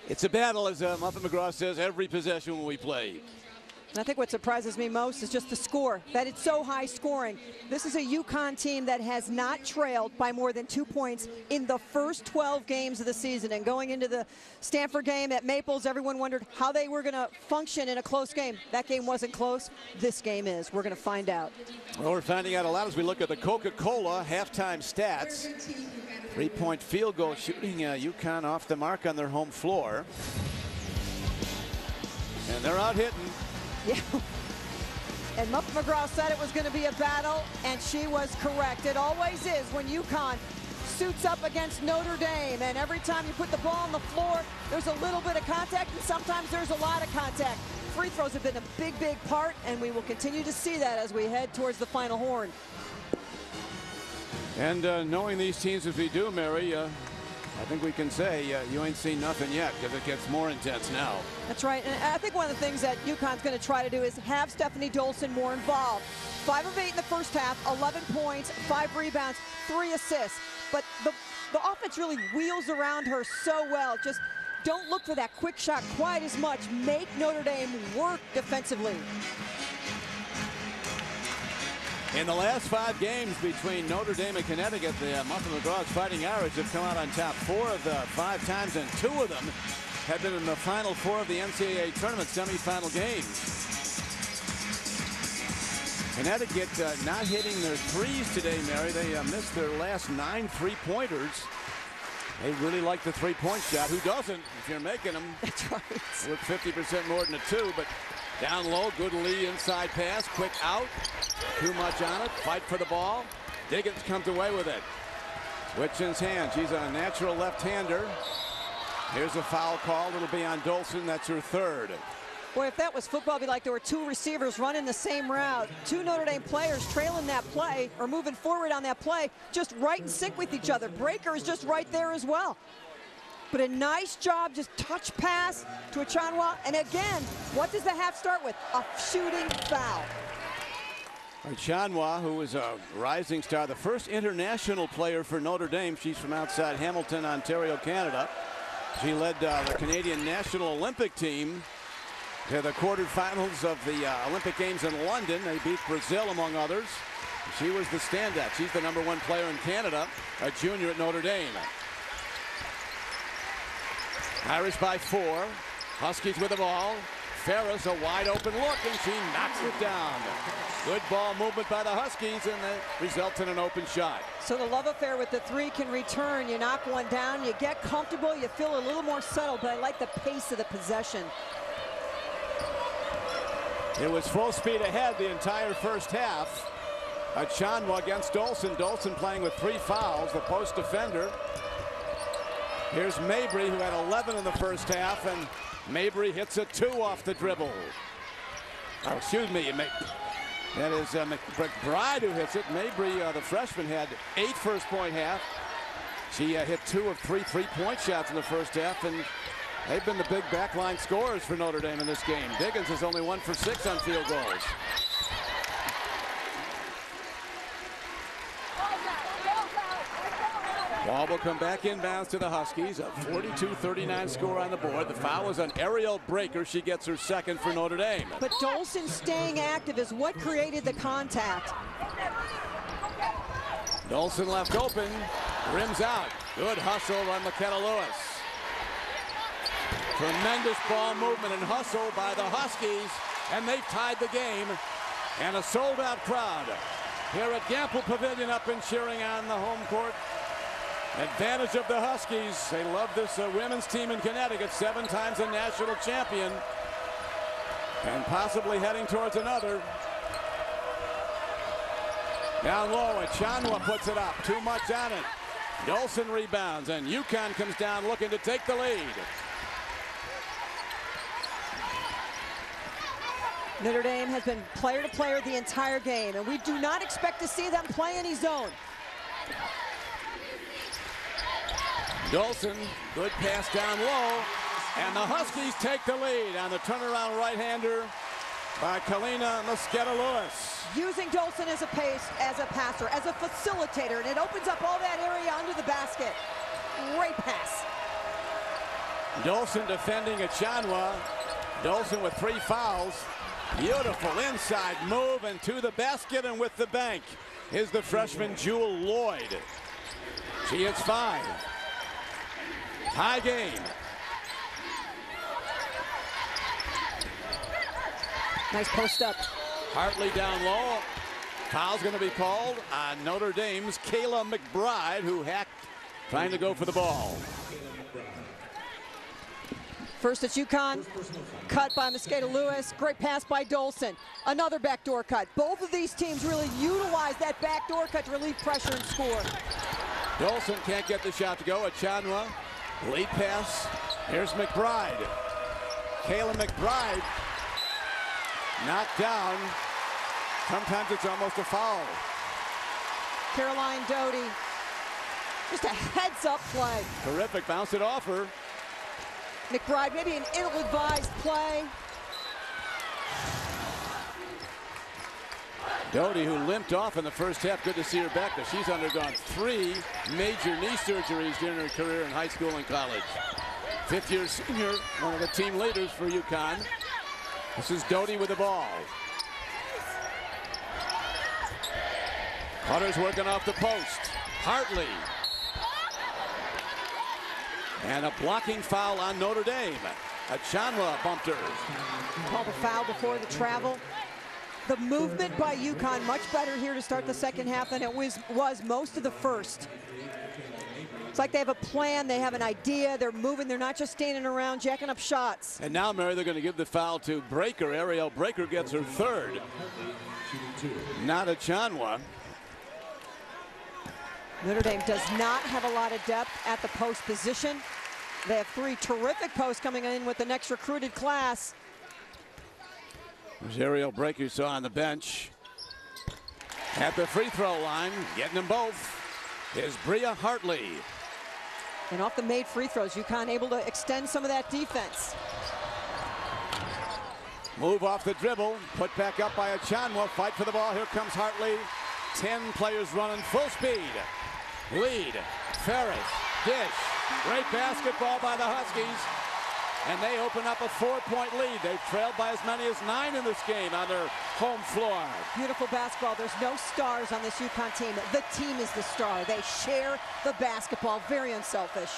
It's a battle, as Muffet McGraw says, every possession when we play. And I think what surprises me most is just the score, that it's so high scoring. This is a UConn team that has not trailed by more than 2 points in the first 12 games of the season. And going into the Stanford game at Maples, everyone wondered how they were going to function in a close game. That game wasn't close. This game is. We're going to find out. Well, we're finding out a lot as we look at the Coca-Cola halftime stats. 3-point field goal shooting UConn off the mark on their home floor. And they're out hitting. Yeah. And Muffet McGraw said it was going to be a battle, and she was correct. It always is when UConn suits up against Notre Dame, and every time you put the ball on the floor, there's a little bit of contact, and sometimes there's a lot of contact. Free throws have been a big, big part, and we will continue to see that as we head towards the final horn. And knowing these teams as we do, Mary, I think we can say you ain't seen nothing yet, because it gets more intense now. That's right, and I think one of the things that UConn's going to try to do is have Stephanie Dolson more involved. 5 of 8 in the first half, 11 points, 5 rebounds, 3 assists. But the offense really wheels around her so well. Just don't look for that quick shot quite as much. Make Notre Dame work defensively. In the last 5 games between Notre Dame and Connecticut, the Muffin McGraw's Fighting Irish have come out on top 4 of the 5 times, and 2 of them have been in the Final 4 of the NCAA tournament semifinal games. Connecticut not hitting their threes today, Mary. They missed their last 9 3-pointers. They really like the 3-point shot. Who doesn't if you're making them? That's right. With 50% more than a 2, but down low, good Lee inside pass, quick out. Too much on it, fight for the ball. Diggins comes away with it. Switchins hand, she's a natural left-hander. Here's a foul call, it'll be on Dolson, that's her 3rd. Boy, if that was football, it'd be like there were 2 receivers running the same route. 2 Notre Dame players trailing that play or moving forward on that play, just right in sync with each other. Breaker is just right there as well. But a nice job, just touch pass to Achanwa. And again, what does the half start with? A shooting foul. Achanwa, who is a rising star, the first international player for Notre Dame. She's from outside Hamilton, Ontario, Canada. She led the Canadian National Olympic team to the quarterfinals of the Olympic Games in London. They beat Brazil, among others. She was the standout. She's the #1 player in Canada, a junior at Notre Dame. Irish by 4. Huskies with the ball. Ferris, a wide open look, and she knocks it down. Good ball movement by the Huskies, and that results in an open shot. So the love affair with the 3 can return. You knock one down, you get comfortable, you feel a little more settled, but I like the pace of the possession. It was full speed ahead the entire first half. Achanwa against Dolson. Dolson playing with 3 fouls, the post defender. Here's Mabry, who had 11 in the first half, and Mabry hits a 2 off the dribble. Oh, excuse me, that is McBride who hits it. Mabry, the freshman, had 8 first-point half. She hit 2 of 3 3-point shots in the first half, and they've been the big backline scorers for Notre Dame in this game. Diggins is only 1 for 6 on field goals. Ball will come back inbounds to the Huskies. A 42-39 score on the board. The foul is on Ariel Breaker. She gets her 2nd for Notre Dame. But Dolson staying active is what created the contact. Dolson left open. Rims out. Good hustle on McKenna Lewis. Tremendous ball movement and hustle by the Huskies, and they've tied the game. And a sold-out crowd here at Gamble Pavilion up and cheering on the home court. Advantage of the Huskies. They love this women's team in Connecticut, 7 times a national champion, and possibly heading towards another. Down low, and Achanwa puts it up. Too much on it. Dolson rebounds, and UConn comes down looking to take the lead. Notre Dame has been player to player the entire game, and we do not expect to see them play any zone. Dolson, good pass down low, and the Huskies take the lead on the turnaround right-hander by Kalina Mosqueda-Lewis. Using Dolson as a passer, as a facilitator, and it opens up all that area under the basket. Great pass. Dolson defending Achanwa. Dolson with 3 fouls. Beautiful inside move, and to the basket and with the bank is the freshman Jewel Lloyd. She hits 5. High game. Nice post up. Hartley down low. Foul's going to be called on Notre Dame's Kayla McBride, who hacked trying to go for the ball. First at UConn, cut by Mosqueda-Lewis. Great pass by Dolson. Another backdoor cut. Both of these teams really utilize that backdoor cut to relieve pressure and score. Dolson can't get the shot to go. Achanwa, lead pass. Here's McBride. Kayla McBride knocked down. Sometimes it's almost a foul. Caroline Doty, just a heads-up play. Terrific, bounce it off her. McBride, maybe an ill-advised play. Doty, who limped off in the first half, good to see her back, but she's undergone 3 major knee surgeries during her career in high school and college. 5th-year senior, one of the team leaders for UConn. This is Doty with the ball. Hunter's working off the post. Hartley. And a blocking foul on Notre Dame. Achanwa bumped her. Called a foul before the travel. The movement by UConn much better here to start the second half than it was most of the first. It's like they have a plan, they have an idea, they're moving, they're not just standing around jacking up shots. And now, Mary, they're going to give the foul to Breaker. Ariel Breaker gets her third. Not Achanwa. Notre Dame does not have a lot of depth at the post position. They have three terrific posts coming in with the next recruited class. There's Ariel Breaker you saw on the bench. At the free throw line, getting them both, is Bria Hartley. And off the made free throws, UConn able to extend some of that defense. Move off the dribble, put back up by Achanwa. Fight for the ball. Here comes Hartley. 10 players running full speed. Lead. Ferris. Dish. Great basketball by the Huskies. And they open up a 4-point lead. They've trailed by as many as 9 in this game on their home floor. Beautiful basketball. There's no stars on this UConn team. The team is the star. They share the basketball. Very unselfish.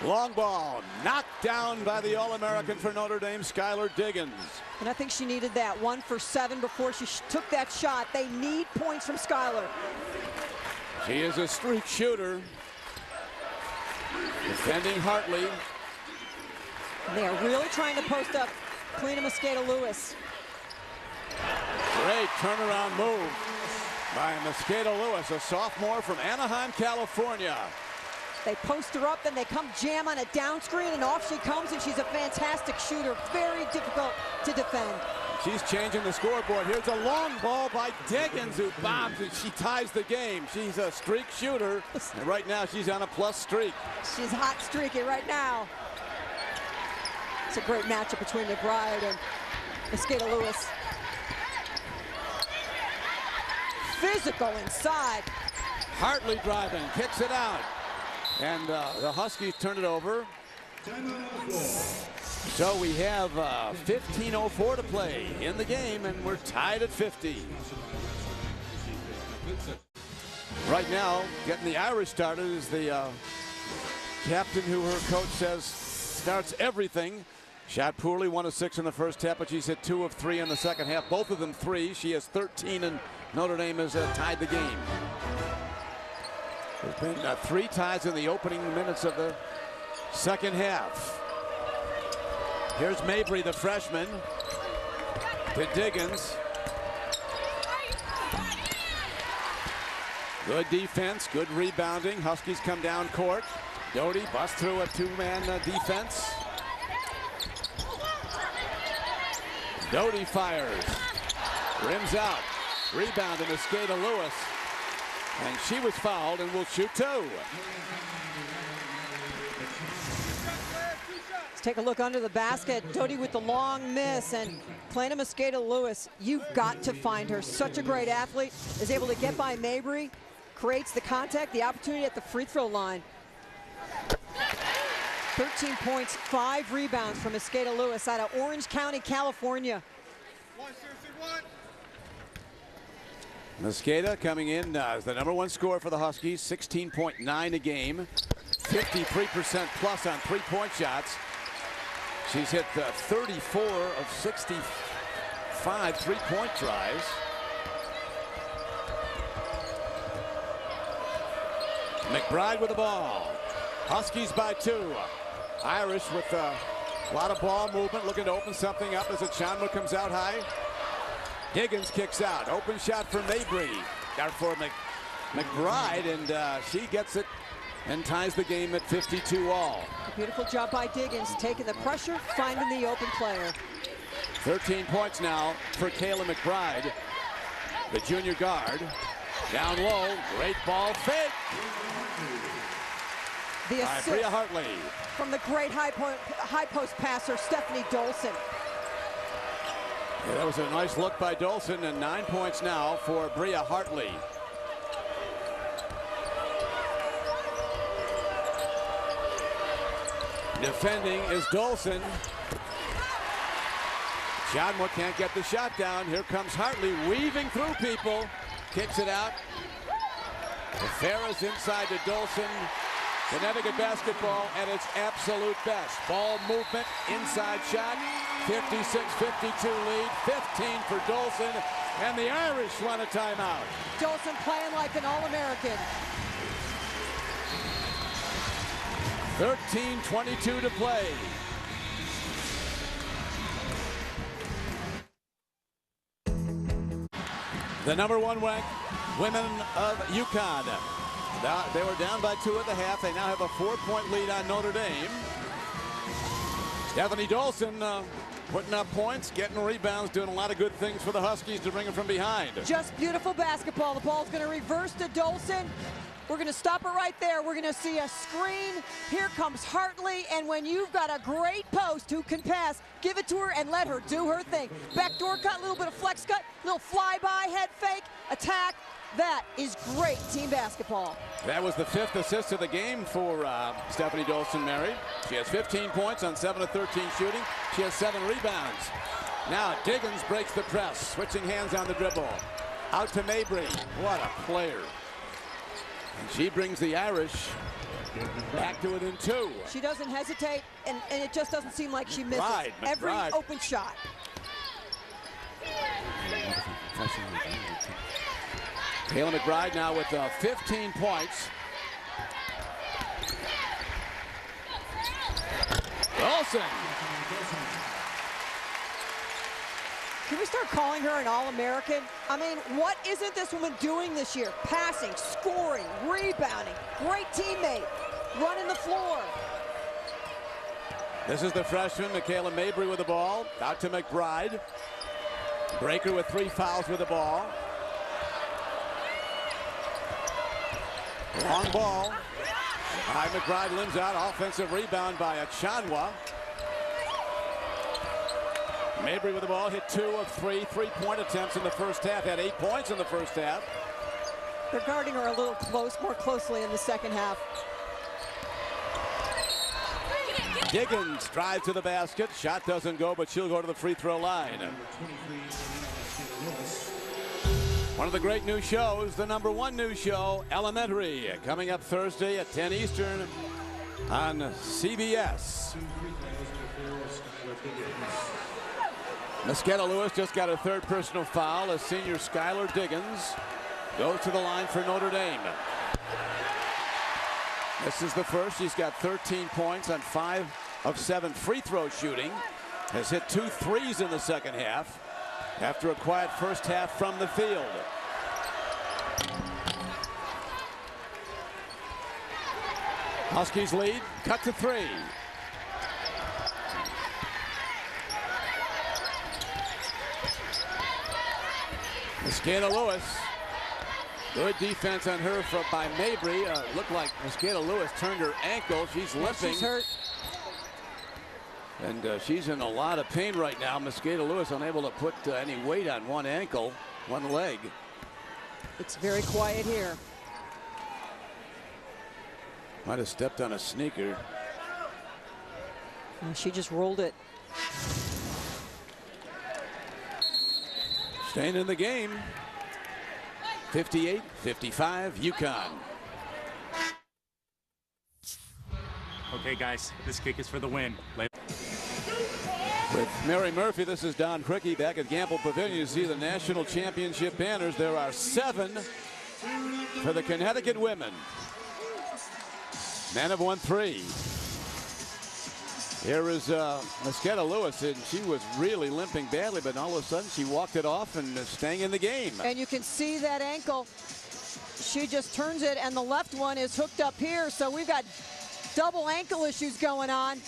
Long ball knocked down by the All-American for Notre Dame, Skylar Diggins. And I think she needed that. 1 for 7 before she took that shot. They need points from Skylar. She is a streak shooter. Defending Hartley. And they are really trying to post up Kalina Mosqueda-Lewis. Great turnaround move by Mosqueda-Lewis, a sophomore from Anaheim, California. They post her up, then they come jam on a down screen, and off she comes, and she's a fantastic shooter. Very difficult to defend. She's changing the scoreboard. Here's a long ball by Diggins, who bombs, and she ties the game. She's a streak shooter, and right now she's on a plus streak. She's hot streaky right now. It's a great matchup between McBride and Mosqueda-Lewis. Physical inside. Hartley driving, kicks it out. And the Huskies turn it over. So we have 15:04 to play in the game, and we're tied at 50. Right now, getting the Irish started is the captain, who her coach says starts everything. Shot poorly, 1 of 6 in the first half, but she's hit 2 of 3 in the second half. Both of them 3. She has 13, and Notre Dame has tied the game. There's been 3 ties in the opening minutes of the second half. Here's Mabry, the freshman, to Diggins. Good defense, good rebounding. Huskies come down court. Doty busts through a 2-man defense. Doty fires, rims out, rebound to Mosqueda-Lewis, and she was fouled and will shoot 2. Let's take a look under the basket. Doty with the long miss, and Kalina Mosqueda-Lewis, you've got to find her. Such a great athlete, is able to get by Mabry, creates the contact, the opportunity at the free throw line. 13 points, 5 rebounds from Mosqueda-Lewis out of Orange County, California. Mosqueda coming in as the #1 scorer for the Huskies, 16.9 a game, 53% plus on 3-point shots. She's hit 34 of 65 3-point tries. McBride with the ball. Huskies by 2. Irish with a lot of ball movement, looking to open something up as Achanwa comes out high. Diggins kicks out. Open shot for Mabry. Got for McBride, and she gets it and ties the game at 52 all. A beautiful job by Diggins, taking the pressure, finding the open player. 13 points now for Kayla McBride, the junior guard. Down low, great ball fake. The assist Bria Hartley from the great high post passer, Stephanie Dolson. Yeah, that was a nice look by Dolson, and 9 points now for Bria Hartley. Defending is Dolson. Achanwa can't get the shot down. Here comes Hartley weaving through people. Kicks it out. Ferris inside to Dolson. Connecticut basketball at its absolute best. Ball movement, inside shot, 56-52 lead, 15 for Dolson, and the Irish run a timeout. Dolson playing like an All-American. 13:22 to play. The #1 ranked women of UConn. They were down by 2 at the half. They now have a 4-point lead on Notre Dame. Stephanie Dolson putting up points, getting rebounds, doing a lot of good things for the Huskies to bring them from behind. Just beautiful basketball. The ball's going to reverse to Dolson. We're going to stop it right there. We're going to see a screen. Here comes Hartley, and when you've got a great post who can pass, give it to her and let her do her thing. Backdoor cut, a little bit of flex cut, little flyby, head fake, attack. That is great team basketball. That was the 5th assist of the game for Stephanie Dolson, Mary. She has 15 points on 7 of 13 shooting. She has 7 rebounds. Now Diggins breaks the press, switching hands on the dribble. Out to Mabry. What a player. And she brings the Irish back to within 2. She doesn't hesitate, and it just doesn't seem like she misses every open shot. Kayla McBride now with 15 points. Dolson. Can we start calling her an All-American? I mean, what isn't this woman doing this year? Passing, scoring, rebounding, great teammate, running the floor. This is the freshman, Michaela Mabry with the ball. Out to McBride. Breaker with 3 fouls with the ball. Long ball. McBride limbs out. Offensive rebound by Achanwa. Mabry with the ball, hit 2 of 3 3-point attempts in the first half. Had 8 points in the first half. They're guarding her a little more closely in the second half. Diggins drive to the basket. Shot doesn't go, but she'll go to the free throw line. One of the great new shows, the #1 new show, Elementary, coming up Thursday at 10 Eastern on CBS. Mosqueda Lewis just got a 3rd personal foul as senior Skylar Diggins goes to the line for Notre Dame. This is the first. She's got 13 points on 5 of 7 free throw shooting. Has hit 2 threes in the second half after a quiet first half from the field. Huskies lead, cut to 3. Mosqueda Lewis. Good defense on her by Mabry. Looked like Mosqueda Lewis turned her ankle. She's limping. She's hurt. And she's in a lot of pain right now. Mosqueda Lewis unable to put any weight on one ankle, one leg. It's very quiet here. Might have stepped on a sneaker. And she just rolled it. Staying in the game. 58-55 UConn. Okay, guys, this kick is for the win. With Mary Murphy, this is Don Crickey back at Gamble Pavilion. You see the national championship banners. There are 7 for the Connecticut women. Men have won 3. Here is Mosqueda Lewis, and she was really limping badly, but all of a sudden she walked it off and is staying in the game. And you can see that ankle. She just turns it, and the left one is hooked up here, so we've got double ankle issues going on.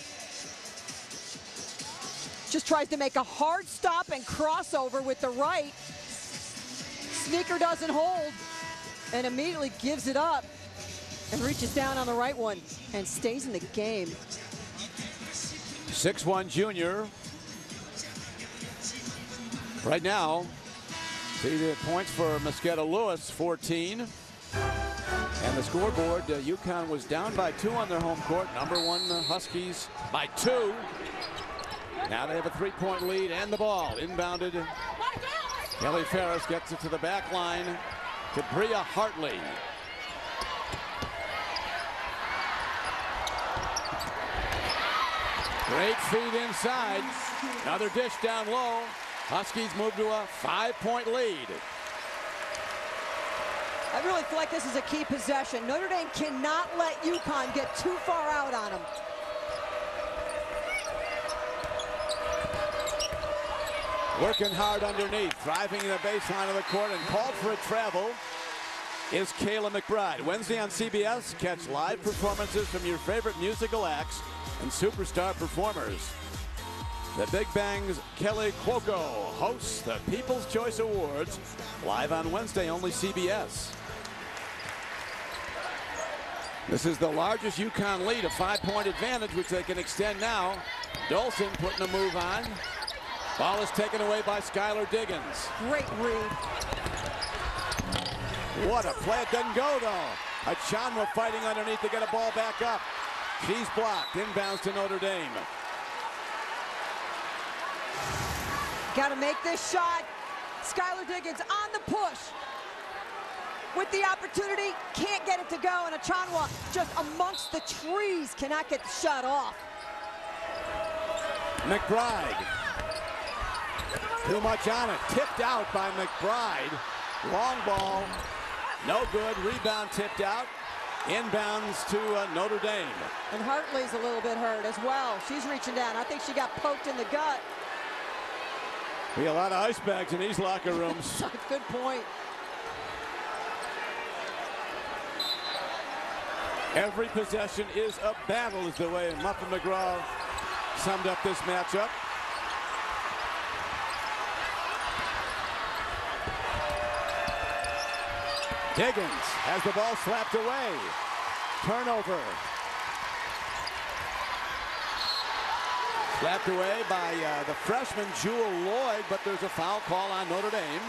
Just tries to make a hard stop and crossover with the right. Sneaker doesn't hold, and immediately gives it up and reaches down on the right one and stays in the game. 6'1" junior. Right now, see the points for Mosqueda Lewis, 14. And the scoreboard, UConn was down by 2 on their home court. #1 Huskies by 2. Now they have a 3-point lead and the ball inbounded. Kelly Ferris gets it to the back line to Bria Hartley. Great feed inside. Another dish down low. Huskies move to a 5-point lead. I really feel like this is a key possession. Notre Dame cannot let UConn get too far out on them. Working hard underneath, driving the baseline of the court, and called for a travel is Kayla McBride. Wednesday on CBS, catch live performances from your favorite musical acts and superstar performers. The Big Bang's Kelly Cuoco hosts the People's Choice Awards live on Wednesday, only CBS. This is the largest UConn lead, a 5-point advantage, which they can extend now. Dolson putting a move on. Ball is taken away by Skylar Diggins. Great read. What a play. It doesn't go, though. Achanwa fighting underneath to get a ball back up. She's blocked. Inbounds to Notre Dame. Got to make this shot. Skylar Diggins on the push. With the opportunity, can't get it to go, and Achanwa just amongst the trees cannot get the shot off. McBride. Too much on it. Tipped out by McBride. Long ball. No good. Rebound tipped out. Inbounds to Notre Dame. And Hartley's a little bit hurt as well. She's reaching down. I think she got poked in the gut. Be a lot of ice bags in these locker rooms. Good point. Every possession is a battle, is the way Muffin McGraw summed up this matchup. Diggins has the ball slapped away. Turnover. Slapped away by the freshman Jewel Lloyd, but there's a foul call on Notre Dame.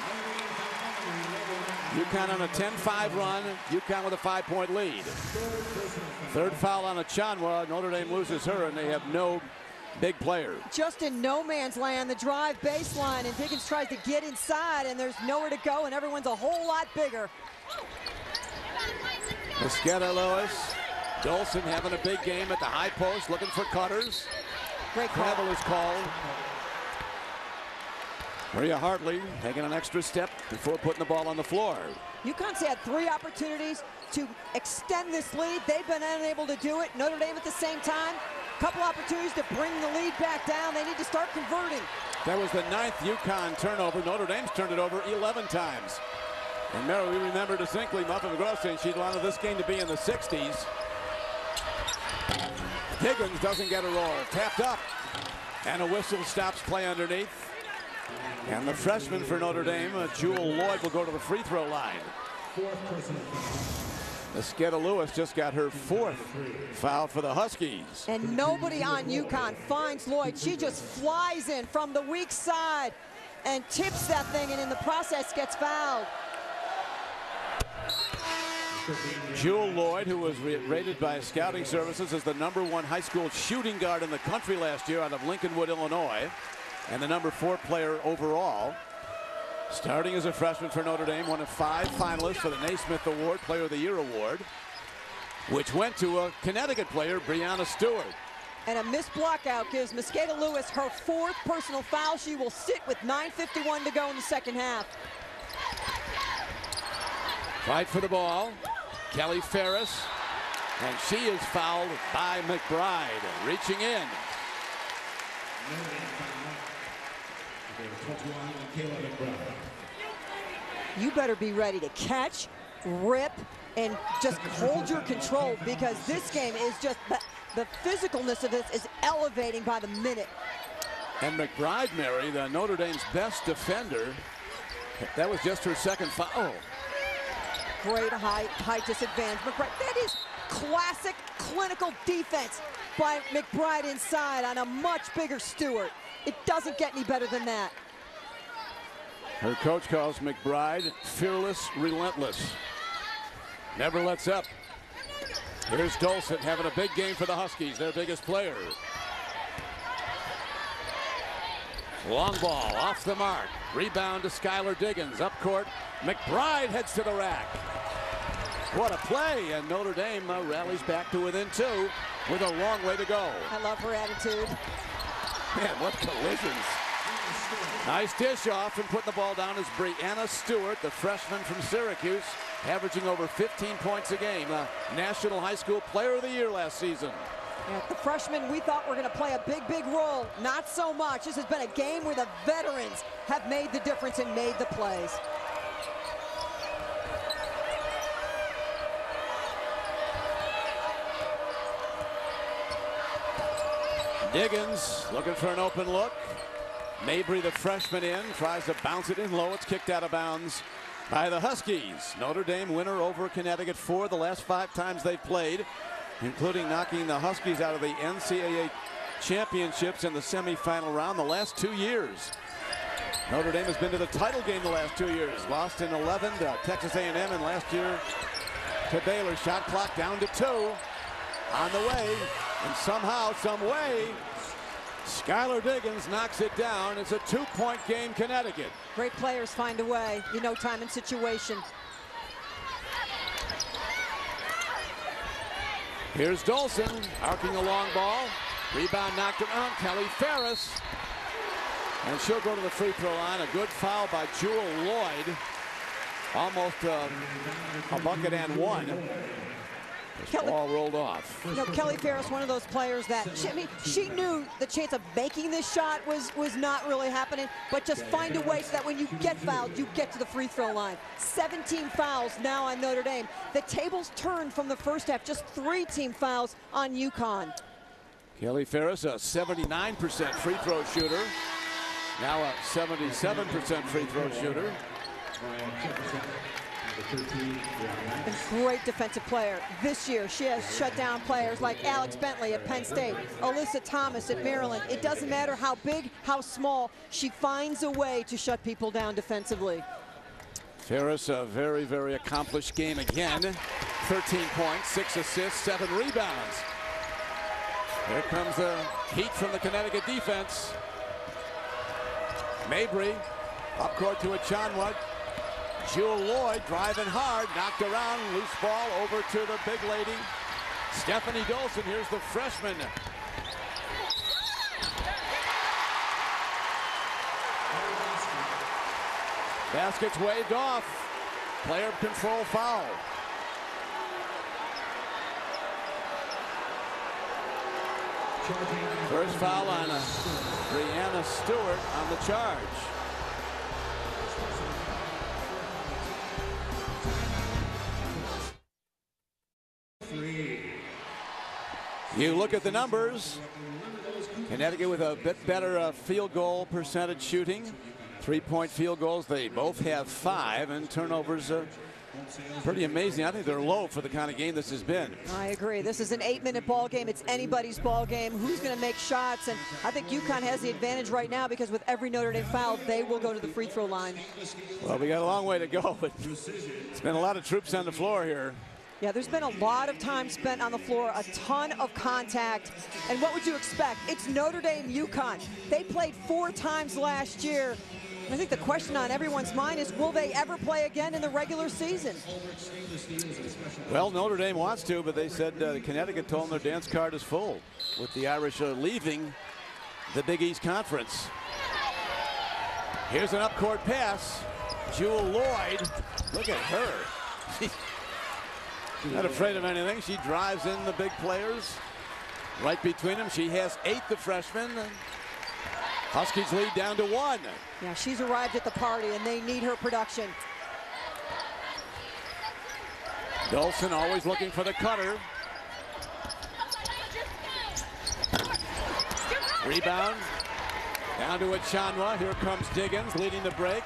UConn on a 10-5 run. UConn with a 5-point lead. Third foul on Achanwa. Notre Dame loses her, and they have no big player. Just in no man's land, the drive baseline, and Diggins tries to get inside, and there's nowhere to go, and everyone's a whole lot bigger. Mosqueda Lewis. Dolson having a big game at the high post, looking for cutters. Great call. Travel is called. Maria Hartley taking an extra step before putting the ball on the floor. UConn's had 3 opportunities to extend this lead. They've been unable to do it. Notre Dame at the same time. Couple opportunities to bring the lead back down. They need to start converting. That was the 9th UConn turnover. Notre Dame's turned it over 11 times. And Mary, we remember distinctly Muffin McGraw saying she'd wanted this game to be in the 60s. Higgins doesn't get a roll. Tapped up. And a whistle stops play underneath. And the freshman for Notre Dame, Jewel Lloyd, will go to the free throw line. Mosqueda Lewis just got her 4th foul for the Huskies. And nobody on UConn finds Lloyd. She just flies in from the weak side and tips that thing, and in the process gets fouled. Jewel Lloyd, who was rated by scouting services as the #1 high school shooting guard in the country last year out of Lincolnwood, Illinois, and the #4 player overall. Starting as a freshman for Notre Dame, one of 5 finalists for the Naismith Award, Player of the Year Award, which went to a Connecticut player, Breanna Stewart. And a missed blockout gives Mosqueda Lewis her 4th personal foul. She will sit with 9:51 to go in the second half. Fight for the ball. Kelly Ferris. And she is fouled by McBride. Reaching in. You better be ready to catch, rip, and just hold your control, because this game is just, the physicalness of this is elevating by the minute. And McBride, Mary, the Notre Dame's best defender. That was just her 2nd foul. Oh. Great height disadvantage. McBride, that is classic clinical defense by McBride inside on a much bigger Stewart. It doesn't get any better than that. Her coach calls McBride fearless, relentless. Never lets up. Here's Dolson having a big game for the Huskies, their biggest player. Long ball off the mark. Rebound to Skylar Diggins. Up court. McBride heads to the rack. What a play, and Notre Dame rallies back to within 2. with a long way to go. I love her attitude. Man, what collisions. Nice dish off and putting the ball down is Brianna Stewart, the freshman from Syracuse, averaging over 15 points a game. National High School Player of the Year last season. Yeah, the freshmen we thought were going to play a big role. Not so much. This has been a game where the veterans have made the difference and made the plays. Diggins looking for an open look. Mabry, the freshman, in, tries to bounce it in low. It's kicked out of bounds by the Huskies. Notre Dame winner over Connecticut 4 the last 5 times they've played, including knocking the Huskies out of the NCAA championships in the semifinal round the last 2 years. Notre Dame has been to the title game the last 2 years. Lost in 11 to Texas A&M, and last year to Baylor. Shot clock down to 2. On the way, and somehow, some way, Skylar Diggins knocks it down. It's a 2-point game, Connecticut. Great players find a way. You know, time and situation. Here's Dolson, arcing a long ball. Rebound knocked around, Kelly Ferris. And she'll go to the free throw line. A good foul by Jewel Lloyd. Almost a bucket and one. Ball rolled off. You know, Kelly Ferris, one of those players that she knew the chance of making this shot was not really happening, but just find a way so that when you get fouled, you get to the free throw line. 17 fouls now on Notre Dame. The tables turned from the first half. Just 3 team fouls on UConn. Kelly Ferris, a 79% free throw shooter. Now a 77% free throw shooter. A great defensive player. This year, she has shut down players like Alex Bentley at Penn State, Alyssa Thomas at Maryland. It doesn't matter how big, how small, she finds a way to shut people down defensively. Ferris, a very accomplished game again. 13 points, 6 assists, 7 rebounds. Here comes the heat from the Connecticut defense. Mabry, up court to Achanwa. Jewel Lloyd driving hard, knocked around, loose ball over to the big lady. Stephanie Dolson, here's the freshman. Basket's waved off. Player control foul. First foul on Brianna Stewart on the charge. You look at the numbers. Connecticut with a bit better field goal percentage shooting. 3-point field goals, they both have 5, and turnovers pretty amazing. I think they're low for the kind of game this has been. I agree. This is an 8-minute ball game. It's anybody's ball game. Who's going to make shots? And I think UConn has the advantage right now because with every Notre Dame foul, they will go to the free throw line. Well, we got a long way to go, but it's been a lot of troops on the floor here. Yeah, there's been a lot of time spent on the floor, a ton of contact. And what would you expect? It's Notre Dame, UConn. They played 4 times last year. I think the question on everyone's mind is, will they ever play again in the regular season? Well, Notre Dame wants to, but they said Connecticut told them their dance card is full with the Irish leaving the Big East Conference. Here's an up-court pass. Jewel Lloyd, look at her. She's not afraid of anything. She drives in the big players. Right between them, she has 8, the freshman. Huskies lead down to 1. Yeah, she's arrived at the party, and they need her production. Dolson always looking for the cutter. Rebound. Down to Achanwa. Here comes Diggins leading the break.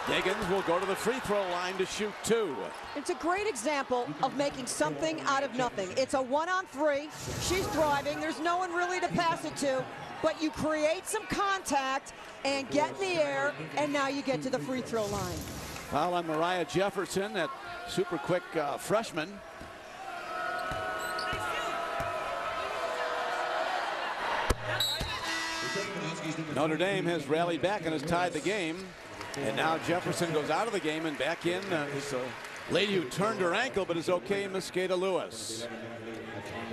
Diggins will go to the free throw line to shoot 2. It's a great example of making something out of nothing. It's a 1-on-3. She's driving. There's no one really to pass it to, but you create some contact and get in the air, and now you get to the free throw line. Foul on Mariah Jefferson, that super quick freshman. Notre Dame has rallied back and has tied the game. And now Jefferson goes out of the game, and back in is Lady who turned her ankle but is okay, Mosqueda Lewis.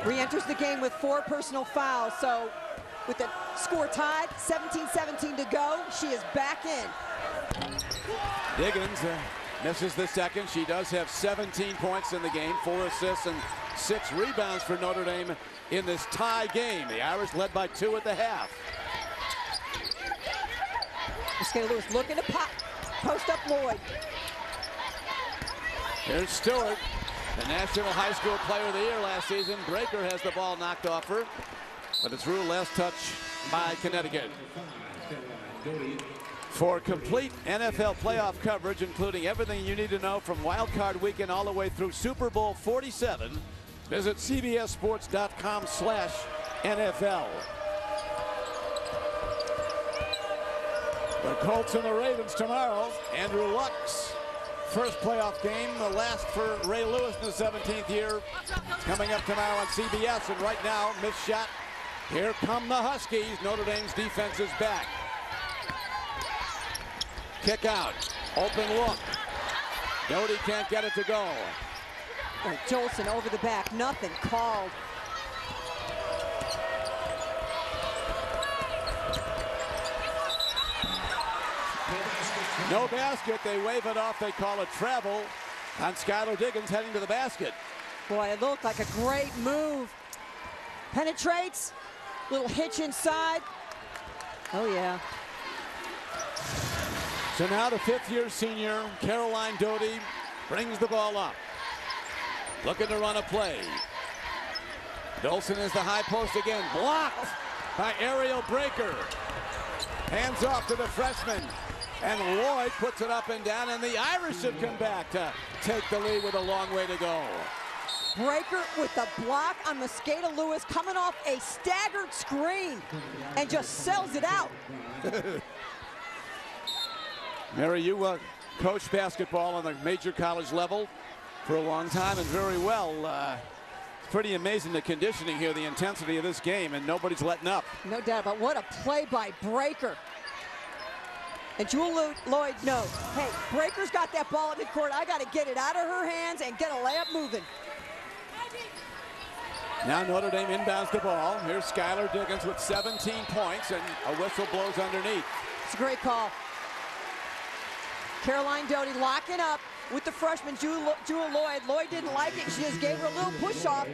Re-enters the game with 4 personal fouls, so with the score tied, 17-17 to go, she is back in. Diggins misses the second. She does have 17 points in the game, 4 assists and 6 rebounds for Notre Dame in this tie game. The Irish led by 2 at the half. Mosqueda Lewis looking to post up Lloyd. Here's Stewart, the National High School Player of the Year last season. Breaker has the ball knocked off her, but it's ruled last touch by Connecticut. For complete NFL playoff coverage, including everything you need to know from Wild Card Weekend all the way through Super Bowl 47, visit cbssports.com/NFL. The Colts and the Ravens tomorrow. Andrew Luck's first playoff game, the last for Ray Lewis in his 17th year. It's coming up tomorrow on CBS, and right now, missed shot. Here come the Huskies. Notre Dame's defense is back. Kick out, open look. Doty can't get it to go. And Jolson over the back, nothing called. No basket, they wave it off, they call it travel on Skylar Diggins heading to the basket. Boy, it looked like a great move. Penetrates, little hitch inside. Oh yeah. So now the 5th-year senior, Caroline Doty, brings the ball up. Looking to run a play. Dolson is the high post again, blocked by Ariel Breaker. Hands off to the freshman. And Lloyd puts it up and down, and the Irish have come back to take the lead with a long way to go. Breaker with the block on Mosqueda Lewis, coming off a staggered screen and just sells it out. Mary, you coached basketball on the major college level for a long time and very well. It's pretty amazing the conditioning here, the intensity of this game, and nobody's letting up. No doubt about what a play by Breaker. And Jewel Lloyd knows, hey, Breaker's got that ball at midcourt. I got to get it out of her hands and get a layup moving. Now Notre Dame inbounds the ball. Here's Skylar Diggins with 17 points, and a whistle blows underneath. It's a great call. Caroline Doty locking up with the freshman, Jewel Lloyd. Lloyd didn't like it. She just gave her a little push-off.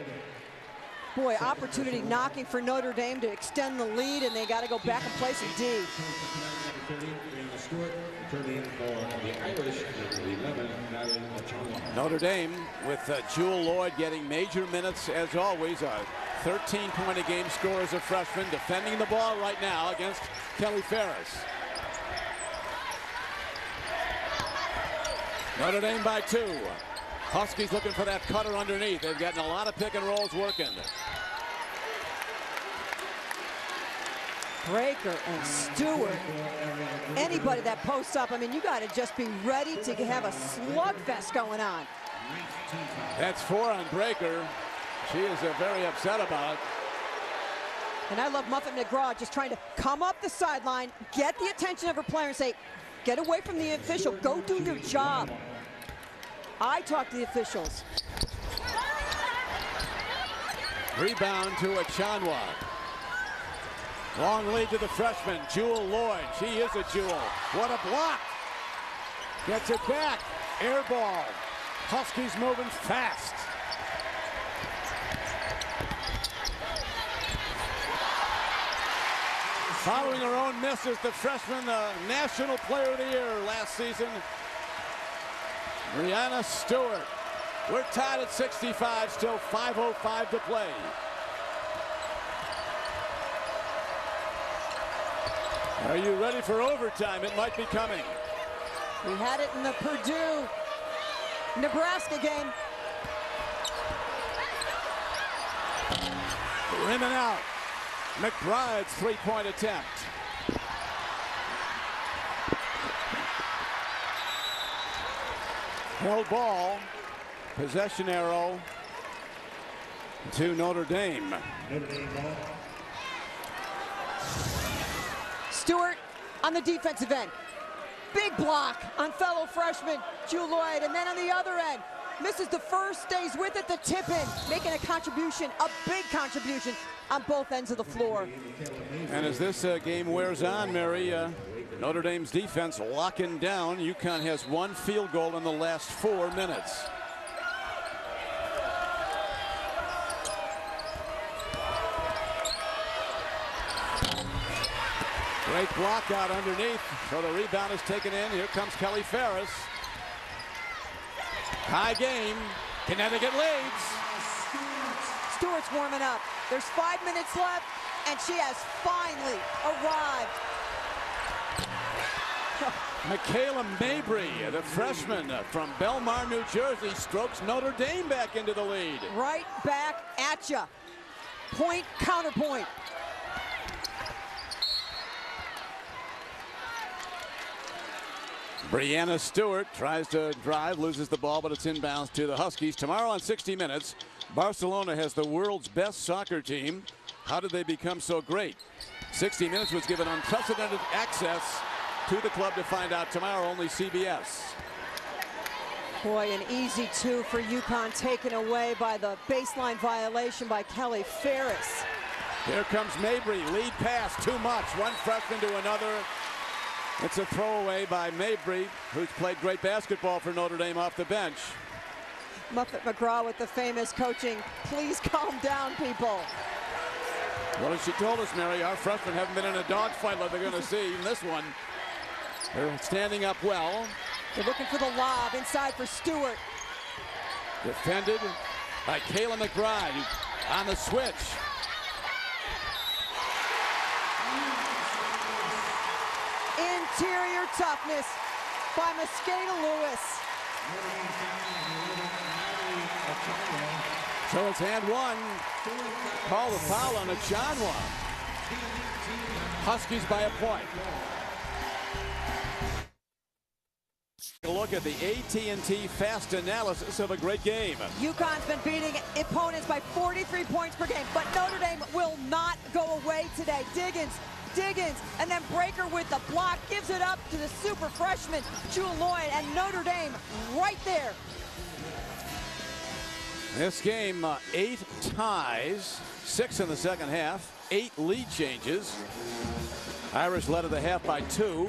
Boy, opportunity knocking for Notre Dame to extend the lead, and they got to go back and play some D. Notre Dame with Jewel Lloyd getting major minutes as always. A 13-point-a-game score as a freshman, defending the ball right now against Kelly Ferris. Notre Dame by 2. Huskies looking for that cutter underneath. They've gotten a lot of pick and rolls working. Breaker and Stewart. Anybody that posts up, I mean, you got to just be ready to have a slugfest going on. That's 4 on Breaker. She is very upset about it. And I love Muffet McGraw just trying to come up the sideline, get the attention of her player and say, get away from the official, go do your job. I talk to the officials. Rebound to Achanwa. Long lead to the freshman, Jewel Lloyd. She is a jewel. What a block. Gets it back. Air ball. Huskies moving fast. Following her own misses, the freshman, the National Player of the Year last season, Brianna Stewart. We're tied at 65, still 5:05 to play. Are you ready for overtime? It might be coming. We had it in the Purdue, Nebraska game. Rim and out. McBride's three-point attempt. Held ball. Possession arrow to Notre Dame. Stewart on the defensive end. Big block on fellow freshman Jewel Lloyd, and then on the other end, misses the first, stays with it, the tip in, making a contribution, a big contribution on both ends of the floor. And as this game wears on, Mary, Notre Dame's defense locking down. UConn has 1 field goal in the last 4 minutes. Great block out underneath. So the rebound is taken in. Here comes Kelly Ferris. High game. Connecticut leads. Stewart's warming up. There's 5 minutes left, and she has finally arrived. Michaela Mabry, the freshman from Belmar, New Jersey, strokes Notre Dame back into the lead. Right back at ya. Point, counterpoint. Brianna Stewart tries to drive, loses the ball, but it's inbounds to the Huskies. Tomorrow on 60 Minutes, Barcelona has the world's best soccer team. How did they become so great? 60 Minutes was given unprecedented access to the club to find out tomorrow, only CBS. Boy, an easy 2 for UConn, taken away by the baseline violation by Kelly Ferris. Here comes Mabry, lead pass, too much. One freshman to another. It's a throwaway by Mabry, who's played great basketball for Notre Dame off the bench. Muffet McGraw with the famous coaching, please calm down, people. Well, as she told us, Mary, our freshmen haven't been in a dogfight like they're going to see in this one. They're standing up well. They're looking for the lob inside for Stewart. Defended by Kayla McBride on the switch. Interior toughness by Mosqueda Lewis. So it's hand 1. Call the foul on Achanwa. Huskies by a point. A look at the AT&T fast analysis of a great game. UConn's been beating opponents by 43 points per game, but Notre Dame will not go away today. Diggins, and then Breaker with the block, gives it up to the super freshman, Jewel Lloyd, and Notre Dame right there. This game, 8 ties, 6 in the second half, 8 lead changes. Irish led at the half by 2.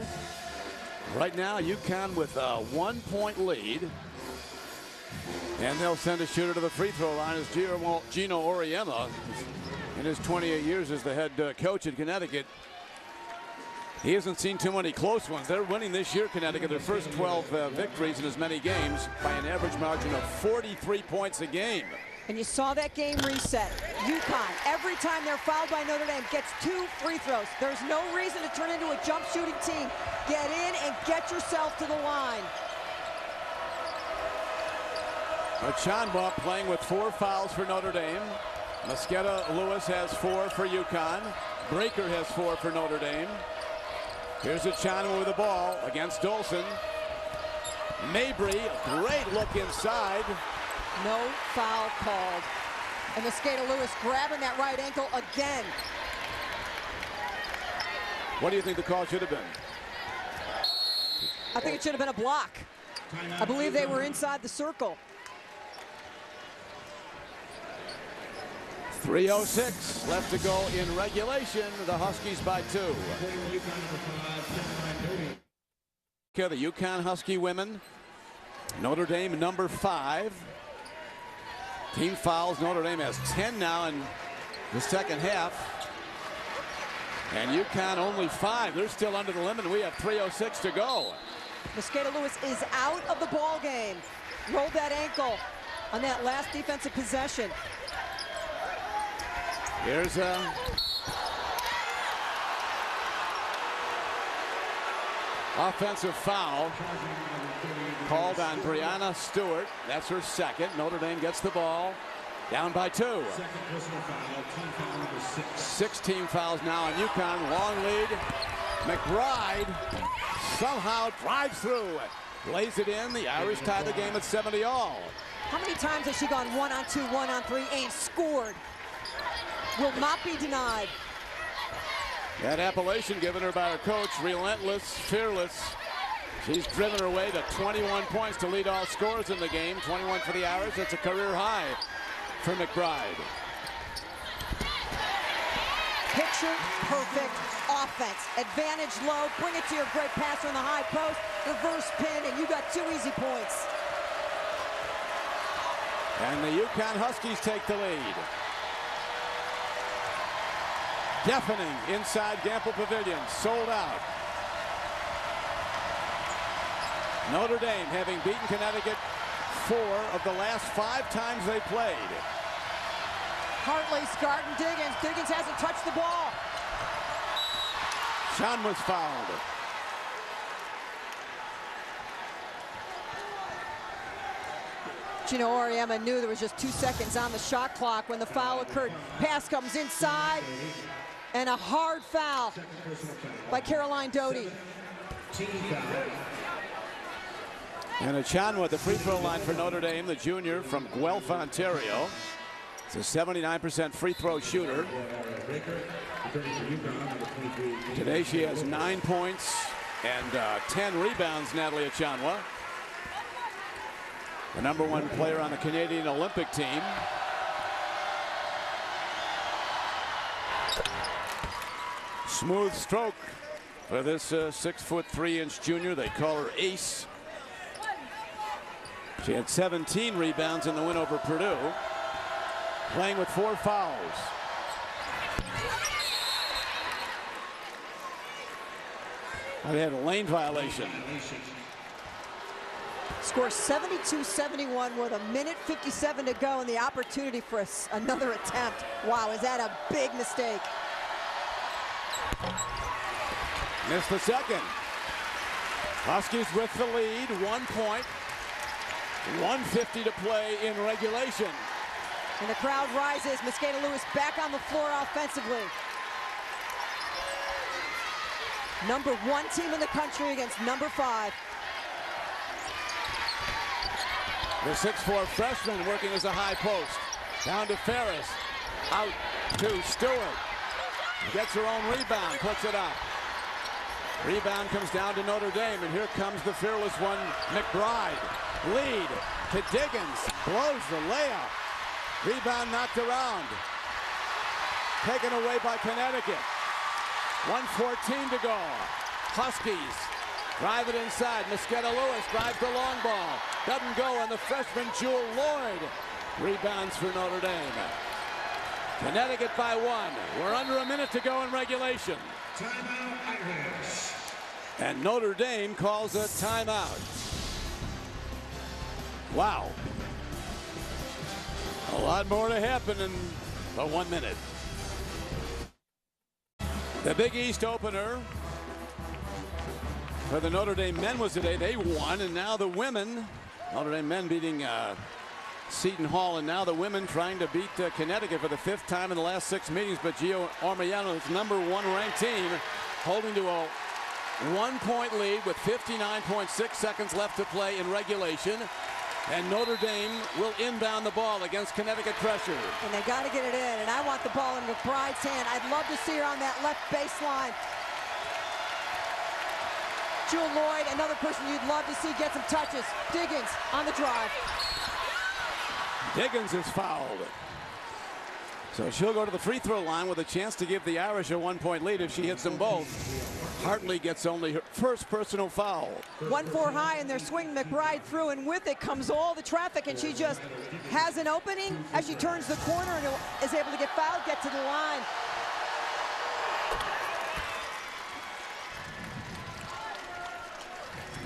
Right now, UConn with a 1-point lead. And they'll send a shooter to the free throw line as Gino Auriemma, in his 28 years as the head coach at Connecticut. He hasn't seen too many close ones. They're winning this year, Connecticut, their first 12 victories in as many games by an average margin of 43 points a game. And you saw that game reset. UConn, every time they're fouled by Notre Dame, gets 2 free throws. There's no reason to turn into a jump shooting team. Get in and get yourself to the line. Achanwa playing with 4 fouls for Notre Dame. Mosqueda Lewis has 4 for UConn. Breaker has 4 for Notre Dame. Here's Achanwa with the ball against Dolson. Mabry, a great look inside. No foul called. And Mosqueda Lewis grabbing that right ankle again. What do you think the call should have been? I think it should have been a block. I believe they were inside the circle. 3:06 left to go in regulation. The Huskies by 2. The UConn Husky women. Notre Dame number 5. Team fouls. Notre Dame has 10 now in the second half. And UConn only 5. They're still under the limit. We have 3:06 to go. Mosqueda Lewis is out of the ball game. Rolled that ankle on that last defensive possession. Here's a offensive foul called on Brianna Stewart. That's her second. Notre Dame gets the ball down by 2. 6 team fouls now on UConn. Long lead. McBride somehow drives through. Lays it in. The Irish tie the game at 70-all. How many times has she gone 1-on-2, 1-on-3, and scored? Will not be denied. That appellation given her by her coach, relentless, fearless. She's driven her way to 21 points to lead all scorers in the game. 21 for the Irish. That's a career high for McBride. Picture perfect offense. Advantage low, bring it to your great passer in the high post, reverse pin, and you got 2 easy points. And the UConn Huskies take the lead. Deafening inside Gamble Pavilion, sold out. Notre Dame having beaten Connecticut 4 of the last 5 times they played. Hartley, Scarton, Diggins. Diggins hasn't touched the ball. Sean was fouled. Gino Auriemma knew there was just 2 seconds on the shot clock when the foul occurred. Pass comes inside, and a hard foul by Caroline Doty. And Achanwa at the free throw line for Notre Dame, the junior from Guelph, Ontario. It's a 79% free throw shooter. Today she has 9 points and 10 rebounds, Natalie Achanwa. The #1 player on the Canadian Olympic team. Smooth stroke for this 6'3" junior. They call her Ace. She had 17 rebounds in the win over Purdue. Playing with 4 fouls. They had a lane violation. Score 72-71 with 1:57 to go and the opportunity for another attempt. Wow, is that a big mistake? Missed the second. Huskies with the lead, 1 point. 1:50 to play in regulation. And the crowd rises. Mosqueda Lewis back on the floor offensively. #1 team in the country against #5. The 6'4" freshman working as a high post. Down to Ferris. Out to Stewart. Gets her own rebound, puts it up. Rebound comes down to Notre Dame, and here comes the fearless one, McBride. Lead to Diggins. Blows the layup. Rebound knocked around. Taken away by Connecticut. 1:14 to go. Huskies drive it inside. Mosqueda Lewis drives the long ball. Doesn't go, and the freshman Jewel Lloyd rebounds for Notre Dame. Connecticut by 1. We're under a minute to go in regulation. Timeout, Irish. And Notre Dame calls a timeout. Wow. A lot more to happen in 1 minute. The Big East opener for the Notre Dame men was today. They won, and now the women, Notre Dame men beating Seton Hall, and now the women trying to beat Connecticut for the 5th time in the last 6 meetings. But Gio Armellano's #1 ranked team holding to a 1-point lead with 59.6 seconds left to play in regulation. And Notre Dame will inbound the ball against Connecticut pressure. And they got to get it in, and I want the ball in McBride's hand. I'd love to see her on that left baseline. Jewel Lloyd, another person you'd love to see get some touches. Diggins on the drive. Diggins is fouled. So she'll go to the free throw line with a chance to give the Irish a 1-point lead if she hits them both. Hartley gets only her first personal foul. 1-4 high in their swing. McBride through, and with it comes all the traffic, and she just has an opening as she turns the corner and is able to get fouled, get to the line.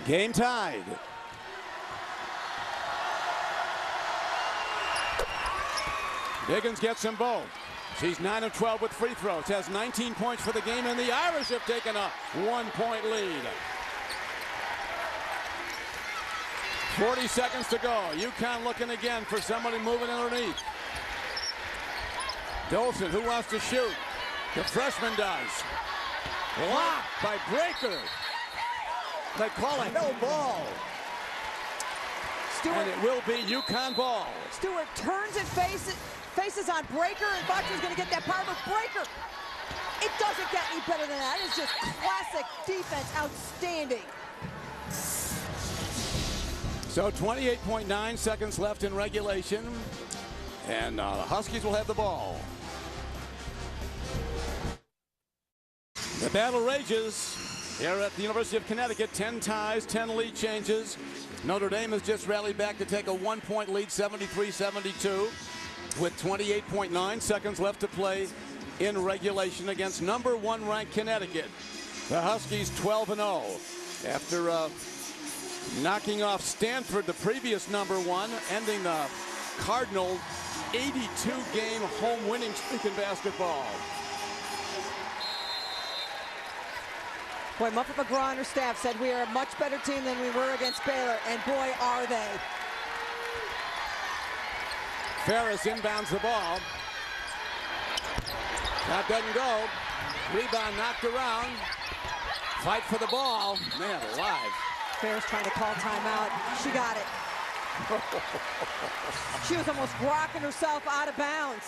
Game tied. Diggins gets them both. She's 9 of 12 with free throws, has 19 points for the game, and the Irish have taken a 1-point lead. 40 seconds to go. UConn looking again for somebody moving underneath. Dolson, who wants to shoot? The freshman does. Blocked by Breaker. They call a no ball. Stewart, and it will be UConn ball. Stewart turns and faces on Breaker, and Butcher's going to get that power with Breaker. It doesn't get any better than that. It's just classic defense, outstanding. So 28.9 seconds left in regulation, and the Huskies will have the ball. The battle rages here at the University of Connecticut. 10 ties, 10 lead changes. Notre Dame has just rallied back to take a 1-point lead, 73-72, with 28.9 seconds left to play in regulation against number 1 ranked Connecticut. The Huskies 12-0 after knocking off Stanford, the previous number 1, ending the Cardinal 82-game home winning streak in basketball. Boy, Muffet McGraw and her staff said we are a much better team than we were against Baylor, and boy, are they. Ferris inbounds the ball. That doesn't go. Rebound knocked around. Fight for the ball. Man alive. Ferris trying to call timeout. She got it. She was almost rocking herself out of bounds.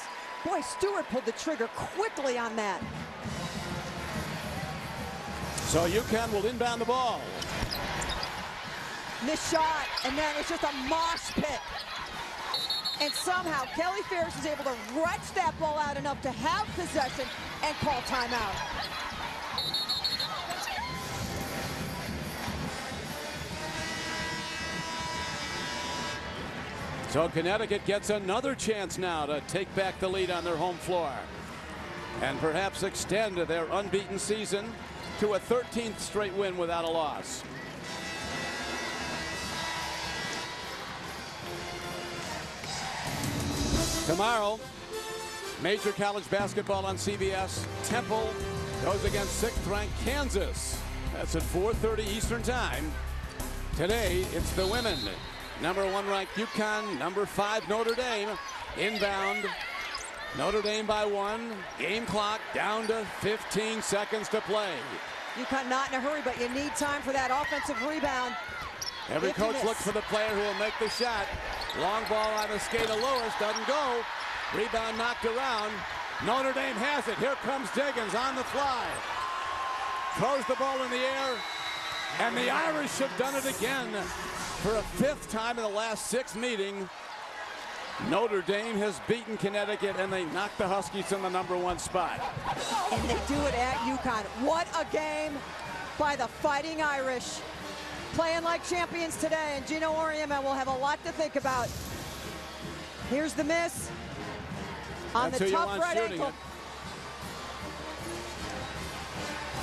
Boy, Stewart pulled the trigger quickly on that. So UConn will inbound the ball. This shot, and then it's just a mosh pit. And somehow Kelly Ferris is able to wrench that ball out enough to have possession and call timeout. So Connecticut gets another chance now to take back the lead on their home floor and perhaps extend their unbeaten season to a 13th straight win without a loss. Tomorrow, major college basketball on CBS. Temple goes against 6th-ranked Kansas. That's at 4:30 Eastern Time. Today, it's the women. Number 1 ranked UConn, number 5 Notre Dame. Inbound, Notre Dame by 1. Game clock down to 15 seconds to play. UConn not in a hurry, but you need time for that offensive rebound. Every coach looks for the player who will make the shot. Long ball on the skate of Lewis, doesn't go. Rebound knocked around. Notre Dame has it. Here comes Diggins on the fly. Throws the ball in the air, and the Irish have done it again. For a 5th time in the last 6 meetings, Notre Dame has beaten Connecticut, and they knock the Huskies in the number 1 spot. And they do it at UConn. What a game by the Fighting Irish. Playing like champions today, and Gino Auriemma will have a lot to think about. Here's the miss on the tough right ankle.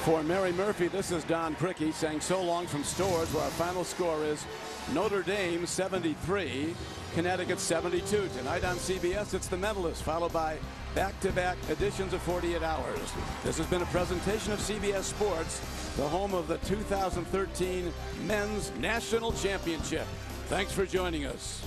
For Mary Murphy, this is Don Prickey saying so long from Stores, where our final score is Notre Dame 73, Connecticut 72. Tonight on CBS, it's the Medalists, followed by back-to-back editions of 48 Hours. This has been a presentation of CBS Sports, the home of the 2013 Men's National Championship. Thanks for joining us.